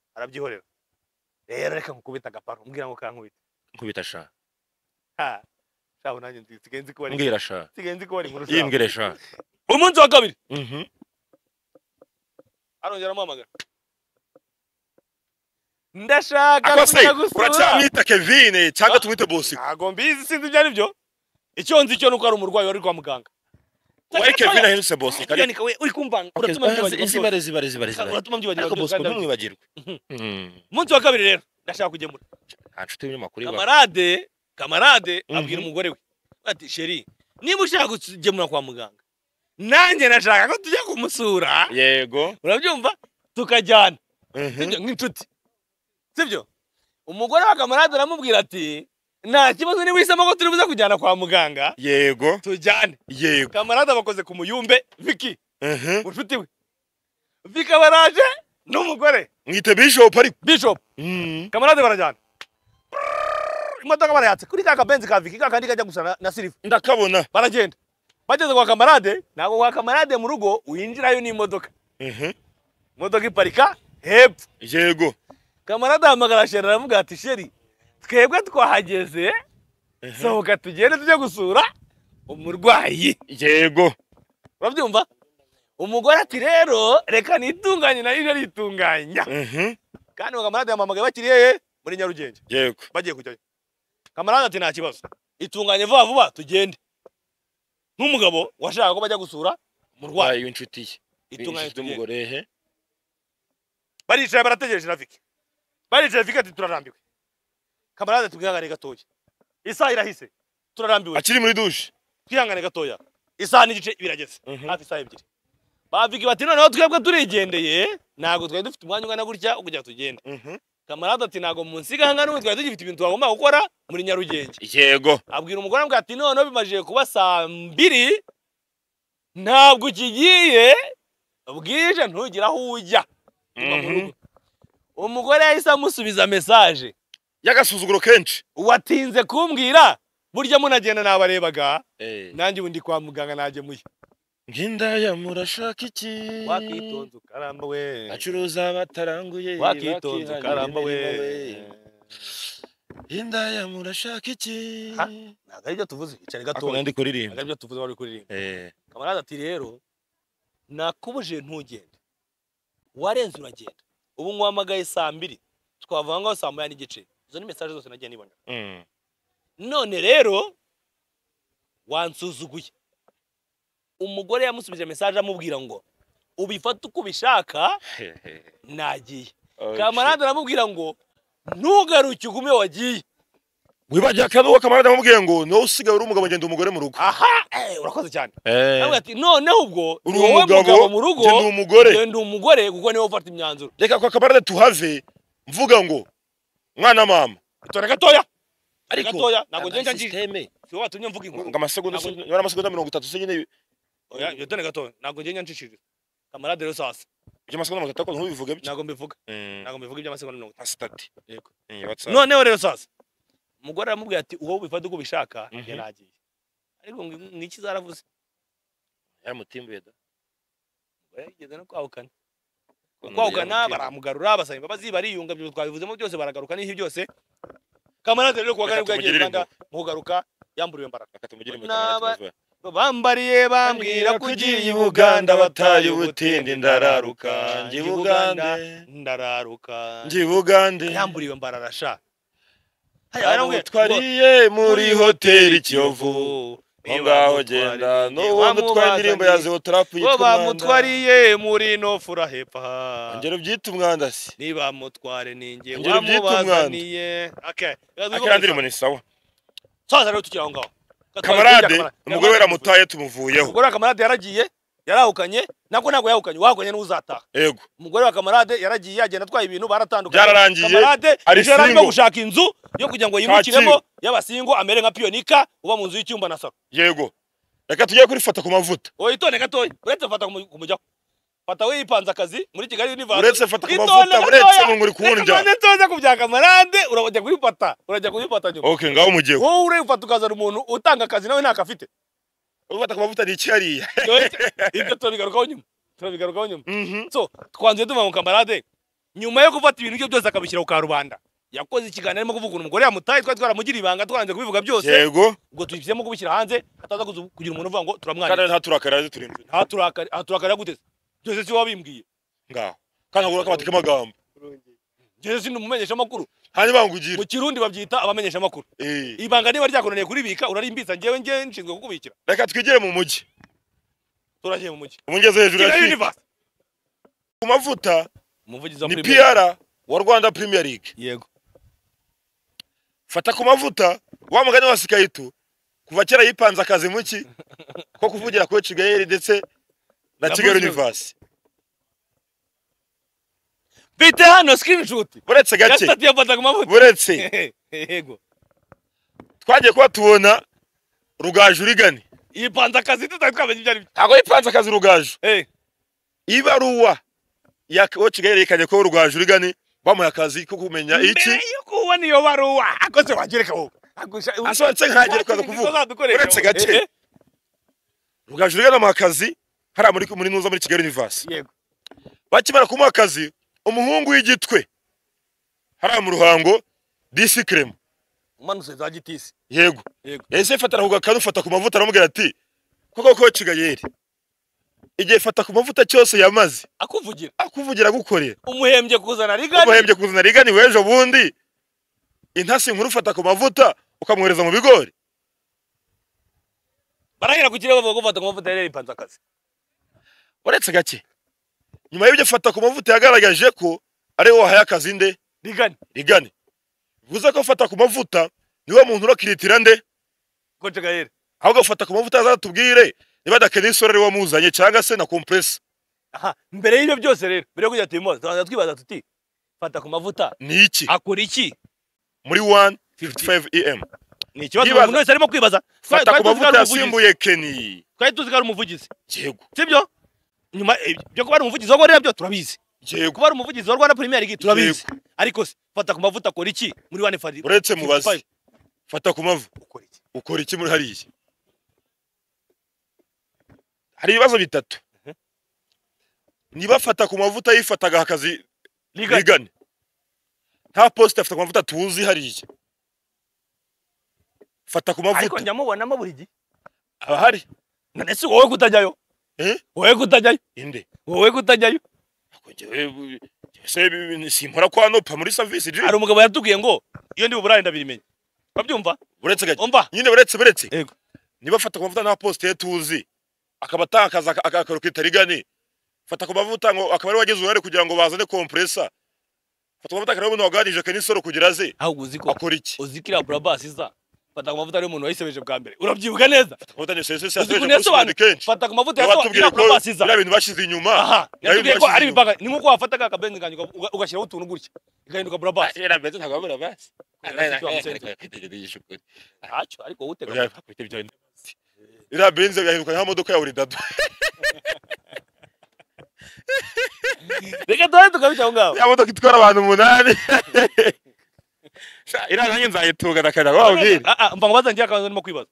shaho nanjye nzi ko bari mbwira sha nzi ko bari inkuru shaho yimbwire sha umunsi wa kabiri mhm arongera amuhamagara ndashaka akose kujya gusura uracyamwita Kevin cyangwa tumwite boss ntago mbizi sinzi ibyo ari byo icyo nzi cyo nuko ari umurwayi wari kwa muganga wari Kevin ahindutse boss kari uri kumbanga uratuma zibare uratuma ariko boss ko ntumwibagirwe umunsi wa kabiri rero ndashaka kugemura nta nshuti y'umunyamakuru kamarade abwira umugore we ati sheri niba ushaka kugemura kwa muganga nanjye nashaka ko tujya kumusura yego urabyumva tukajyana nk'inshuti sibyo umugore wa kamarade aramubwira ati nta kibazo niba uhisemo ko turi buze kujyana kwa muganga yego tujyane yego kamarade abakoze ku muyumbe Vicky inshuti we Vicky baraje n'umugore mwite Bishop ariko Bishop kamarade barajyana imodoka barayatse kuri ka kabenzi ka Vicky kandi kajya gusa na Silver ndakabona baragenda bageze kwa kamarade ntabwo kwa kamarade mu rugo winjirayo n'imodoka imodoka iparika hepfo yego kamarade ahamagara sheri aravuga ati sheri twebwe twahageze sohoka tugende tujye gusura umurwayi yego urabyumva umugore ati rero reka nitunganye nayo aritunganya kandi kamarade yamuhamagaye bakiri hehe muri Nyarugenge yego bagiye kujyayo kamarade ati nta kibazo itunganye vuba vuba tugende nk'umugabo washaka ko bajya gusura umurwayi w'inshuti ye itunganye umugore he baricaye barategereje na Vicky baricaye Vicky ati turarambiwe kamarade tubwihangane gatoya isaha irahise turarambiwe akiri muri douche twihangane gatoya isaha n'igice birageze hafi isaha ebyiri ba Vicky bati noneho twebwe turigendeye ntabwo twari dufite umwanya ungana gutya wo kujya tugenda kamarade ati ntabwo munsiga hanga n'ubu twari tugifite ibintu twagomba gukora muri Nyarugenge yego abwira umugore ambwira ati noneho bimajije kuba saa 2 ntabwo ukigiye bwije ntugira aho ujya umugore yahise amusubiza message yagasuzuguro kenshi watinze kumbwira burya munagenda nabarebaga nanjye ubundi kwa muganga nagemuye ngindaya murashaka iki wakitonze ukaramba we acuruza bataranguye wakitonze ukaramba we indaya murashaka iki ntabwo aribyo tuvuze icane gato ako ndi kuririmba aribyo tuvuze wari kuririmba kamarade ati rero nakubuje ntugende warenze uragenda ubu nkwamagaye saa 2 twavuga ngo saa 1 n'igice izo ni message zose nagiye nibona none rero wansuzuguye umugore yamusubije message amubwira ngo ubifata uko ubishaka nagiye kamarade aramubwira ngo ntugaruke ugume wagiye wibajya kandi kamarade amubwiye ngo no usigaye uri umugabo ngenda umugore mu rugo aha urakoze cyane avuga ati noneho ubwo uri umugabo mu rugo ngenda umugore kuko niwe ufata imyanzuro reka kwa kamarade tuhave mvuga ngo mwana mama itore gatoya ariko gatoya ntabwo ngenda njije si wowe watumye mvuga inkuru ngamasegonda yari amasegonda 30 se nyine oya itore gatoya ntabwo ngenda njishije kamarade rero sasa ibyo amasegonda 30 ko ntubivuge byo ntabwo mbivuga ntabwo mbivuga ibyo amasegonda 30 asitati yego WhatsApp noneho rero sasa umugore aramubwira ati uwo ubifata uko ubishaka yaragiye ariko ngiki zaravuze yamutimbuye da yigeze no kwahukana baramugarura basaba imbabazi bariyunga byo twabivuzemo byose baragaruka n'ihi byose kamarade rero kuwa gane bwagiye Rwanda mugaruka yamburiwe mbaraga akatumugire mu kamarade bambariye bambwira kugiye i Buganda bataye ubutindi ndararuka ngi Buganda ndararuka ngi Buganda yamburiwe mbararasha twariye muri hoteli Kiyovu ngaho genda n'ubundi twari indirimbo ya Zeo Trap yitwa bamutwariye muri no fura hepa ngero byita umwanda si niba mutware ninge ngero byita wamubazaniye okay akira ndirimbo ni sawa sasa rero tukiraho ngaho kamarade umugore weramutaye tumuvuyeho umugore wa kamarade yaragiye yarahukanye ntabwo yahukanye wahukanye n'uzataha yego umugore wa kamarade yaragiye yagenda atwaye ibintu baratandukanye byararangiye kamarade arimo gushaka inzu yo kugira ngo yimukiremo y'abasingo amere nka Pionika uba mu nzu y'icyumba na saro yego reka tujye kuri fata ku mavuta itone gatoya uretse fata kumujyaho fata we yipanze akazi muri Kigali Universe uretse fata ku mavuta uretse ngo nguri kuwundya none ntoza kubya kamarade urajya kuyifata nyuma okay ngaho mugiye wowe urefata ukazana umuntu utanga akazi nawe ntakafite ufata ku mavuta ni icyariya ibyo turabigarukaho nyuma so twanze tuva mu kamarade nyuma yo gufata ibintu byo byose akabishyira ku karubanda yakoze ikiganiro arimo kuvuga umugore yamutaye twari twaramugira ibanga twanze kubivuga byose yego ubwo tuyishyemo kubishyira hanze ataza kugira umuntu uvuga ngo turamwanya kandi ntaturakara turinze haturakara gute byose si wabimbwiye ngaho kandi agura kabati k'amagambo njye sindi umumenyesha makuru hani bangugira mu kirundi babyita abamenyesha makuru ibanga niba ryakunaniye kuribika urarimbitsa njyewe nshinzwe kukubikira reka twigire mu mujyi turagiye mu mujyi umugeze hejuru ya ku mavuta umuvugizi wa ni PR wa Rwanda Premier League yego fata ku mavuta wa mugani wa Sikaitu kuva kera yipanze akazi muki ko kuvugira ko Kigali ndetse na Kigali Universe bite hano screenshot buretse gake yafata ku mavuta buretse yego twagiye kuba tubona Rugaju Rigani yipanze akazi tutakamenye ibyo ari ntago yipanze akazi Rugaju ibaruwa ya Kigali yekanye ko Rugaju Rigani bamuha akazi ko kumenya iki yuko ubona iyo baruwa akoze wagereka wowe asohotse nkagere kwaza kuvuga uretse gake Rugaju Rigani mu akazi hari muri nuza muri Kigali Universe yego bakimara kumuha akazi umuhungu w'igitwe hari mu Ruhango Disikrem umanutse za gitisi yego yese fatara kugakana ufata ku mavuta aramubwira ati koko Kigali igihe fata ku mavuta cyose yamaze akuvugira gukorera umuhembye kuzana Rigani wejo bundi intasi nkuru fata ku mavuta ukamwohereza mu bigori barahira kugire bavuga ko fata ku mavuta yari ipanze akazi uretse gake nyuma y'ibyo fata ku mavuta yagaragaje ko ari wo wahaye akazi nde Rigani bivuze ko fata ku mavuta niwe muntu urakiritirira nde ko Kigali ahubwo fata ku mavuta azatubwire niba dakene isore ari wamuzanye cyangwa se na compressor mbere y'ibyo byose rero mbere yo kujya tuyimo twibaza tuti fata ku mavuta ni iki akora iki muri 1:55 am ni ikibazo umuntu wese arimo kwibaza fata ku mavuta yasimbuye Kenny twari tuzi ko ari umuvugizi yego sibyo nyuma byo kuba ari umuvugizi wa rero byo turabizi yego kuba ari umuvugizi wa Rwanda Premier League turabizi ariko fata ku mavuta akora iki muri 1:55 uretse mubazi fata ku mavu ukora iki muri hariya hari ibibazo bitatu niba fata ku mavuta yifataga akazi Rigani nta poste afata ku mavuta tuzi hariya fata ku mavuta ariko njyamubonamo buri gihe abahari nese wowe kutajyayo wowe kutajyayo inde wowe kutajyayo simpora kwa nopa muri service je ari umugabo yatubwiye ngo iyo ndi buburare ndabimenye babyumva uretse gake umva nyine buretse yego niba fata ku mavuta nta poste tuzi akaba atakaza akarukita Rigani fata ku mavuta ngo akaba ari wageze uruhare kugira ngo bazane compressor fata ku mavuta karabo n'waganije kanisoro kugira ze ahubwo uziko akora iki uzikira Brabas iza fata ku mavuta ari umuntu wayisebeje bwa mbere urabyibuka neza fata ni sese fata ku mavuta ya Brabas iza ibintu bashize inyuma yatubwiye ko ari bibaga ni nkuko wafata ka kabenzi kanyu ugashyiraho utuntu gutya igahinduka Brabas era beze ntabwo Brabas ntacyo ariko utega ira benze yahinduka nka modoka ya Uridado reka tuwe tukabica aho ngaho ya modoka itwara abantu 8 ira nanjye nzayitunga nakana wabwira mva ngo bazangira akabanza ndimo kwibaza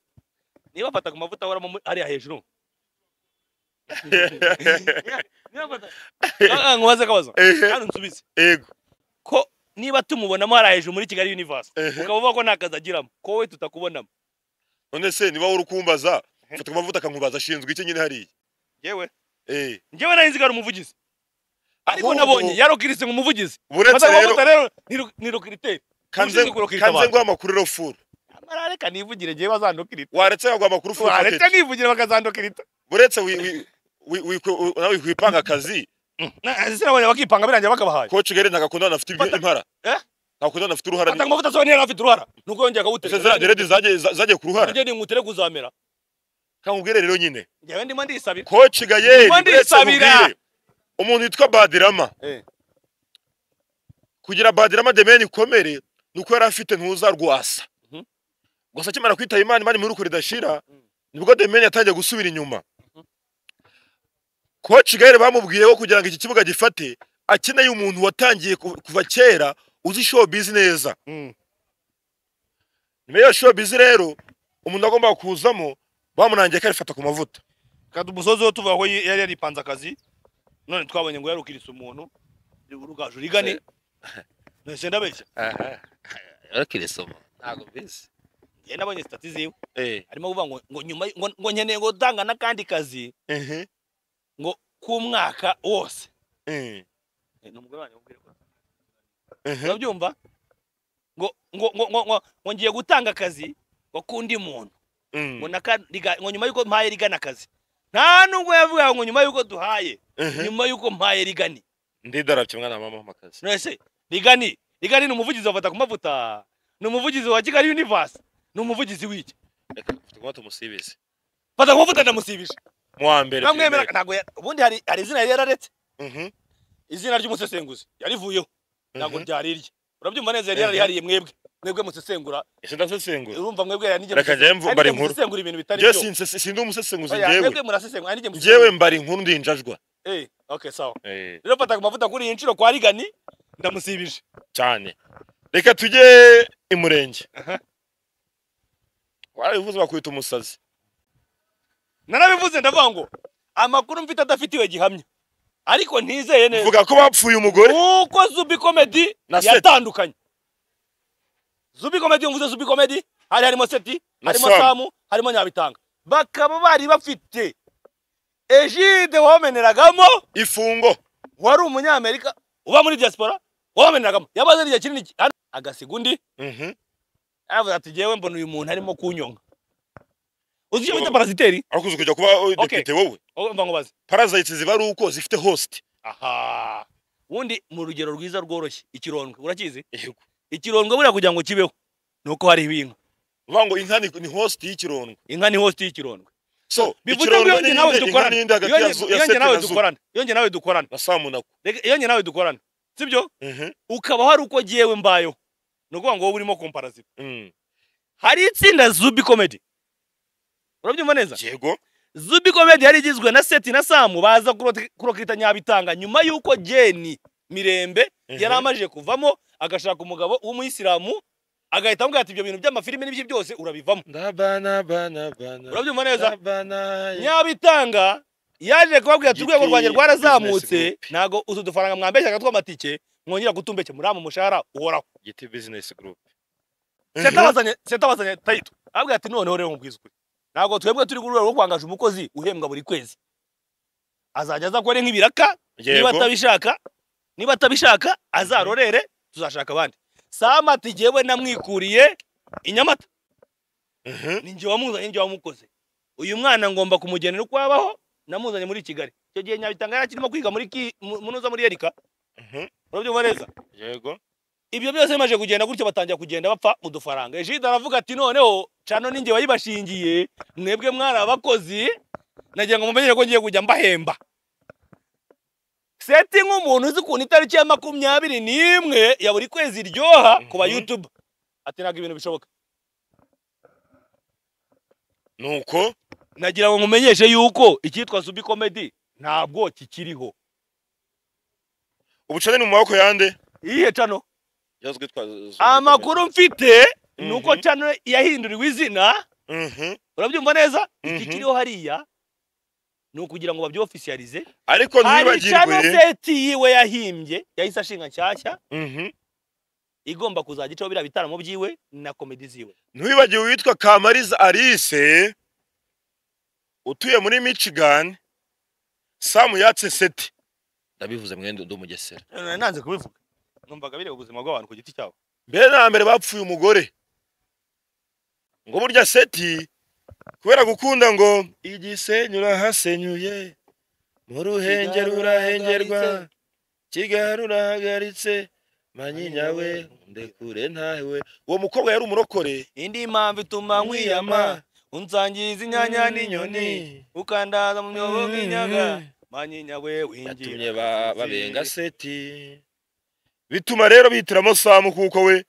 niba fata ku mavuta waramo ari hejuru niba fata ngwaze kabazo kandi nsubize yego ko niba tumubonamo ari hejuru muri Kigali Universe ukavuga ko nakaza agiramo ko we tutakubonamo none se niba uri kumbaza fata ku mavuta kankubaza ashinzwe iki nyine hariya yewe njyewe nari nzigara umuvugizi ariko nabonye yarokirise mu muvugizi buretse rero ni rokirite kanze ngo amakuru rero furu amarareka nivugire njyewe bazandokirita waretse ngo amakuru furu waretse nivugire bakazandokirita buretse nawe kwipanga akazi ese nabonye bakipanga birangiye bakabahaye ko Kigali ntagakundana afite impara ntakundana afite uruhara fata amavuta so niyo afite uruhara nuko yongeye akawutera zeredi zagiye ku ruhara njye ni ngutere kuzamera kangubwire rero nyine njyewe ndimo ndisabira ko Kigali ndisabira umuntu yitwa Badirama kugira Badirama demeni komere nuko yari afite ntuza rwasa gusa kimara kwitaba Imana muri kuridashira nibwo demeni yatangiye gusubira inyuma ko Kigali bamubwiye ko kugira ngo iki kibuga gifate akeneye umuntu watangiye kuva kera uzi show business nyuma ya show business rero umuntu agomba kuzamo bamunangiye karifata ku mavuta kandi umusozi wo tuvuga ko yari yaripanze akazi none twabonye ngo yarukirise umuntu Rugaju Rigani Nese ndabeshya. aha akiresoma ntago bizi Njye nabonye stati ziwe. eh Arimo kuvuga ngo nyuma ngo nkeneye ngo danga nakandi kazi ngo kumwaka wose. N'umugore wanjye mubwire ko. Urabyumva? Ngo ngiye gutanga akazi ngo kundi muntu. Ngo nyuma yuko mpaye rigana akazi. Nta nubwo yavuga ngo nyuma yuko duhaye. Nyuma yuko mpaye rigani. Ndidarabye mwana mama makazi. Nese rigani ni umuvugizi wafata ku mavuta. Ni umuvugizi wa Kigali Universe. Ni umuvugizi w'iki. Reka tugomba tumusibize. Fata ku mavuta ndamusibisha. Mu mbere. Namwemera ntago ubundi hari izina yari yararetse. Izina ry'umusesenguzi yarivuyeho. Ntago ryarirye. Urabyumva neza yari yarihariye mwebwe musesengura. Ese ndasesengura. Urumva mwebwe yanije. Reka njye mbari inkuru. Musesengura ibintu bitari byo. Je sindi umusesenguzi njyewe. Mwebwe murasesengura anije musesengura. Njyewe mbari inkuru ndinjajwa. Okay sawa. Rero fata ku mavuta kuri inshiro kwa rigani ndamusibije. Cyane. Reka tujye imurenge. Warabivuze bakwita umusazi. Narabivuze ndavuga ngo amakuru mfite adafitiwe gihamya. Ariko ntizeye neza. Vuga ko bapfuye umugore. Uko Zubi Comedy yatandukanye. Zubi Comedy mvuze Zubi Comedy harimo Seti, harimo Samu, harimo Nyabitanga. Bakaba bari bafite Egide wameneragamo ifungo. Wari umunyamerika uba muri diaspora wameneragamo. Yabaze igihe kinini agasigundi. Avuga ati jewe mbona uyu muntu arimo kunyonga. Uzi icyo bita parasiteri? Akuze kujya kuba depite wowe. Mva ngo baze. Parasites ziba ari uko zifite host. Aha. Wundi mu rugero rwiza rworoshye ikirondwe urakizi? Ikirondwe buriya kugira ngo kibeho nuko hari ibintu. Uvuga ngo inka ni host y'ikirondwe. Inka ni host y'ikirondwe. So bivuze ngo yonge nawe dukorana. Yonge nawe dukorana. Nasamu nako. Yonge nawe dukorana. Sibyo? Ukaba hari uko giyewe mbayo. Nuko ngo wowe urimo comparative. Hari itsinda Zubi Comedy. Urabyumva neza? Yego. Zubi Comedy yari igizwe na Seti na Samu baza kurokita Nyabitanga nyuma yuko Jeni Mirembe yari amajije kuvamo agashaka umugabo w'umuyisilamu agahita amubwira ati ibyo bintu by'amafilime n'ibyo byose urabivamo. Bana. Urabyumva neza? Nyabitanga yaje kubabwira ati urwego rwanjye rwarazamutse nago uzu dufaranga mwambeshya gatwa amatike mwongera gutumbeke muri amu mushahara uhoraho. GT Business Group. Setabazanye Taito. Abwira ati noneho rero mubwiza ukuri. Nago twebwe turi ku rwego rwo kwangaje umukozi uhembwa buri kwezi. Azajya azakore nk'ibiraka niba atabishaka azarorere tuzashaka abandi. Sama ati jewe namwikuriye Inyamata. Ninjye wamuzanye njye wamukoze. Uyu mwana ngomba kumugenera uko abaho namuzanye muri Kigali. Cyo gihe Nyabitanga yarakirimo kwiga muri munoza muri Erika. Urabyumva neza? Yego. Ibyo byose bimaje kugenda gutyo batangira kugenda bapfa udufaranga. Egide aravuga ati noneho cano ninjye wayibashingiye mwebwe mwara abakozi nagira ngo mumenyere ko ngiye kujya mbahemba. Seti nk'umuntu uzi kuntu itariki ya 21 ya buri kwezi iryoha kuba YouTube ati naga ibintu bishoboka. Nuko nagira ngo mumenyeshe yuko icyitwa Zubi Comedy ntabwo kikiriho. Ubucane mu maboko yande? Iyihe cano? Yazwe twa amakuru mfite nuko cano yahinduriwe izina. Urabyumva neza? Ikikiriho hariya nukugira ngo babyo officialize. Ariko ntibagirwe Seti yiwe yahimbye yahise ashinga nshyashya. Igomba kuzagicaho bira bitaramo byiwe na comedy ziwe. Ntibagiwe witwa Kamariza Alice utuye muri Michigan. Samu yatse Seti. Ndabivuze mwende ndo mugesera. Nanze kubivuga. Numvaga bire ubuzima bw'abantu ku giti cyabo. Mbere na mbere bapfuye umugore. Ngo burya Seti kubera gukunda ngo igisenyura hasenyuye mu ruhenge rurahengerwa kigarura hagaritse manyinya we ndekure ntawe. Uwo mukobwa yari umurokore. Indi mpamvu ituma nkwiyama unsangiza inyanya n'inyoni ukandaza mu myobo nk'inyaga manyinya we winjira babenga Seti. Bituma rero bihitiramo Samu kuko we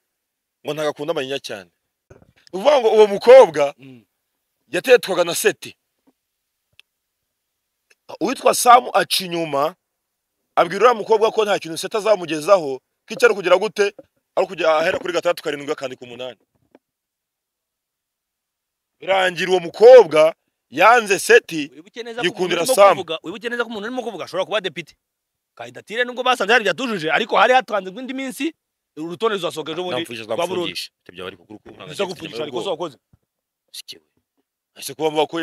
ngo ntagakunda manyinya cyane. Uvuga ngo uwo mukobwa yatetwaga na Seti. Uwitwa Samu aca inyuma abwira uriya mukobwa ko nta kintu Seti azamugezaho k'icyari kugira gute ari kujya ahera kuri 6 7 kandi ku 8. Birangira uwo mukobwa yanze Seti yikundira Samu. Wibuke neza ko umuntu urimo kuvuga ashobora kuba depite. Kandidatire nubwo basanze hari byatujuje ariko hari hatanzwe indi minsi urutonde ruzasohoka ejo bundi namfuje rwa Burundi zamfungisha tebya bari kuguru ese gupfungisha ariko so wakoze sikiwe ese kuba mvuga ko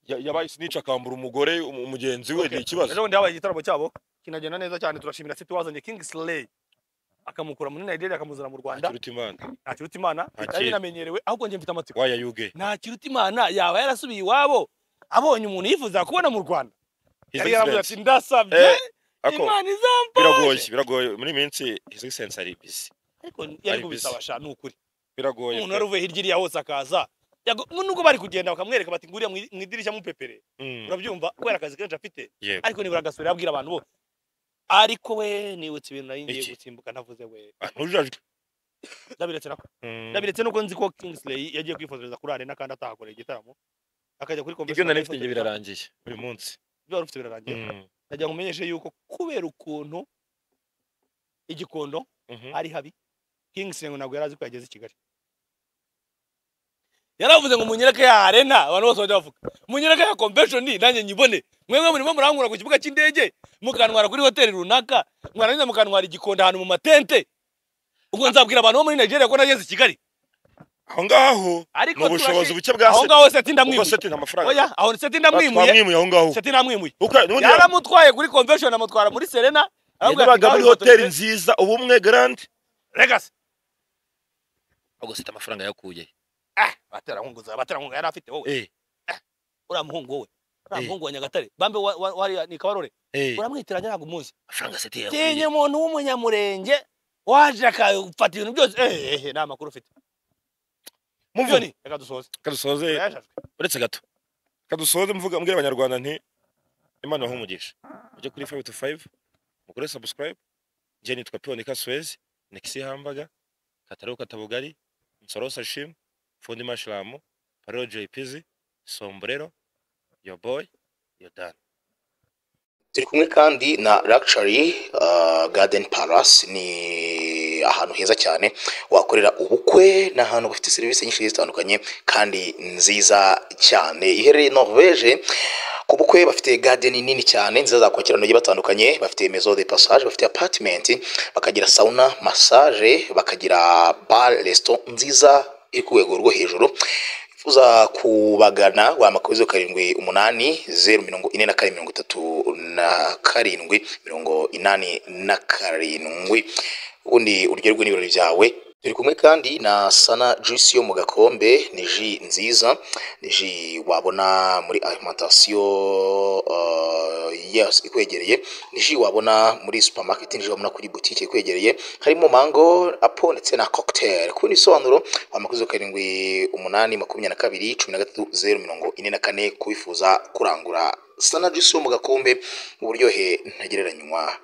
yabaye sinica akambura umugore umugenzi we ni ikibazo ejo bundi habaye igitaramo cyabo kinagenda neza cyane turashimira City wazanye Kingsley akamukura muri Nigeria akamuzana mu Rwanda nta kiruta imana ari namenyerewe ahubwo nje mfite amatsiko waya yuge nta kiruta imana yaba yarasubiye iwabo abonye umuntu yifuza kubona mu Rwanda yari yaravuze ati ndasabye imana izamfashe biragoye muri minsi his excellence ari busy ariko yari kubisabasha n'ukuri biragoye umuntu yaruvuye hirya iriya hose akaza nubwo bari kugenda bakamwereka bati nguriya mu idirishya mupepere urabyumva kubera akazi kenshi afite ariko nibura agasubira abwira abantu bose ariko we niwutse ibintu nari ngiye gutsimbuka navuze we ntujajwe ndabiretse nuko nzi ko Kingsley yagiye kwifotoreza kuri arena kandi atahakoreye igitaramo akajya kuri ibyo nari mfite nge birarangiye uyu munsi ibyo wari ufite birarangiye najya nkumenyeshe yuko kubera ukuntu igikondo ari habi Kingsley ngo ntabwo yari azi ko yageze i Kigali yaravuze ngo munyereke ya arena abantu bose bajya bavuga munyereke ya convention nanjye nyibone mwemwe murimo murangura ku kibuga cy'indege mukantwara kuri hoteli runaka mwarangiza mukantwara igikondo ahantu mu matente ubwo nzabwira abantu bo muri Nigeria ko nageze i Kigali aho ngaho ariko mu bushobozi buke bwa aho ngaho Seti ndamwimuye Seti amafaranga oya aho Seti ndamwimuye aho ngaho Seti ndamwimuye yaramutwaye kuri convention amutwara muri Serena yabaga muri hoteli nziza ubumwe Grand Legacy ahubwo Seti amafaranga yakuye baterankunga yari afite wowe uriya muhungu wowe uriya muhungu wa Nyagatare bambe wari ni Kabarore uramwitiranya ntabwo umuzi amafaranga Seti yakuye tinye umuntu w'umunyamurenge waje akafata ibintu byose nta makuru ufite muvuni reka dusoze uretse gato kadusoze mvuga mbwira abanyarwanda nti Imana yaho umugisha ujye kuri 5 to 5 mukore subscribe je nitwa Pionika Suez Nexi Hambaga Kataro Katabugari Nsoro Sashim Fundi Mashlamu Paro JPZ Sombrero your boy you're done. Turi kumwe kandi na Luxury Garden Palace, ni ahantu heza cyane wakorera ubukwe, na ahantu bafite serivisi nyinshi zitandukanye kandi nziza cyane. Iherereye Norvege, ku bukwe bafite garden nini cyane nziza zakwakira abantu batandukanye, bafite maison de passage, bafite apartment, bakagira sauna, massage, bakagira bar, restaurant nziza iri ku rwego rwo hejuru. Uza kubagana wa makubizo 78 044 ubundi uryoherwe n'ibirori byawe. Turi kumwe kandi na Sana Juice yo mu gakombe, ni ji nziza, ni ji wabona muri alimentation yes ikwegereye, ni ji wabona muri supermarket, ni ji wabona kuri boutique ikwegereye, harimo mango, apple ndetse na cocktail. Ku bisobanuro amakuzo 78 kubifuza kurangura Sana Juice yo mu gakombe, uburyohe ntagereranywa.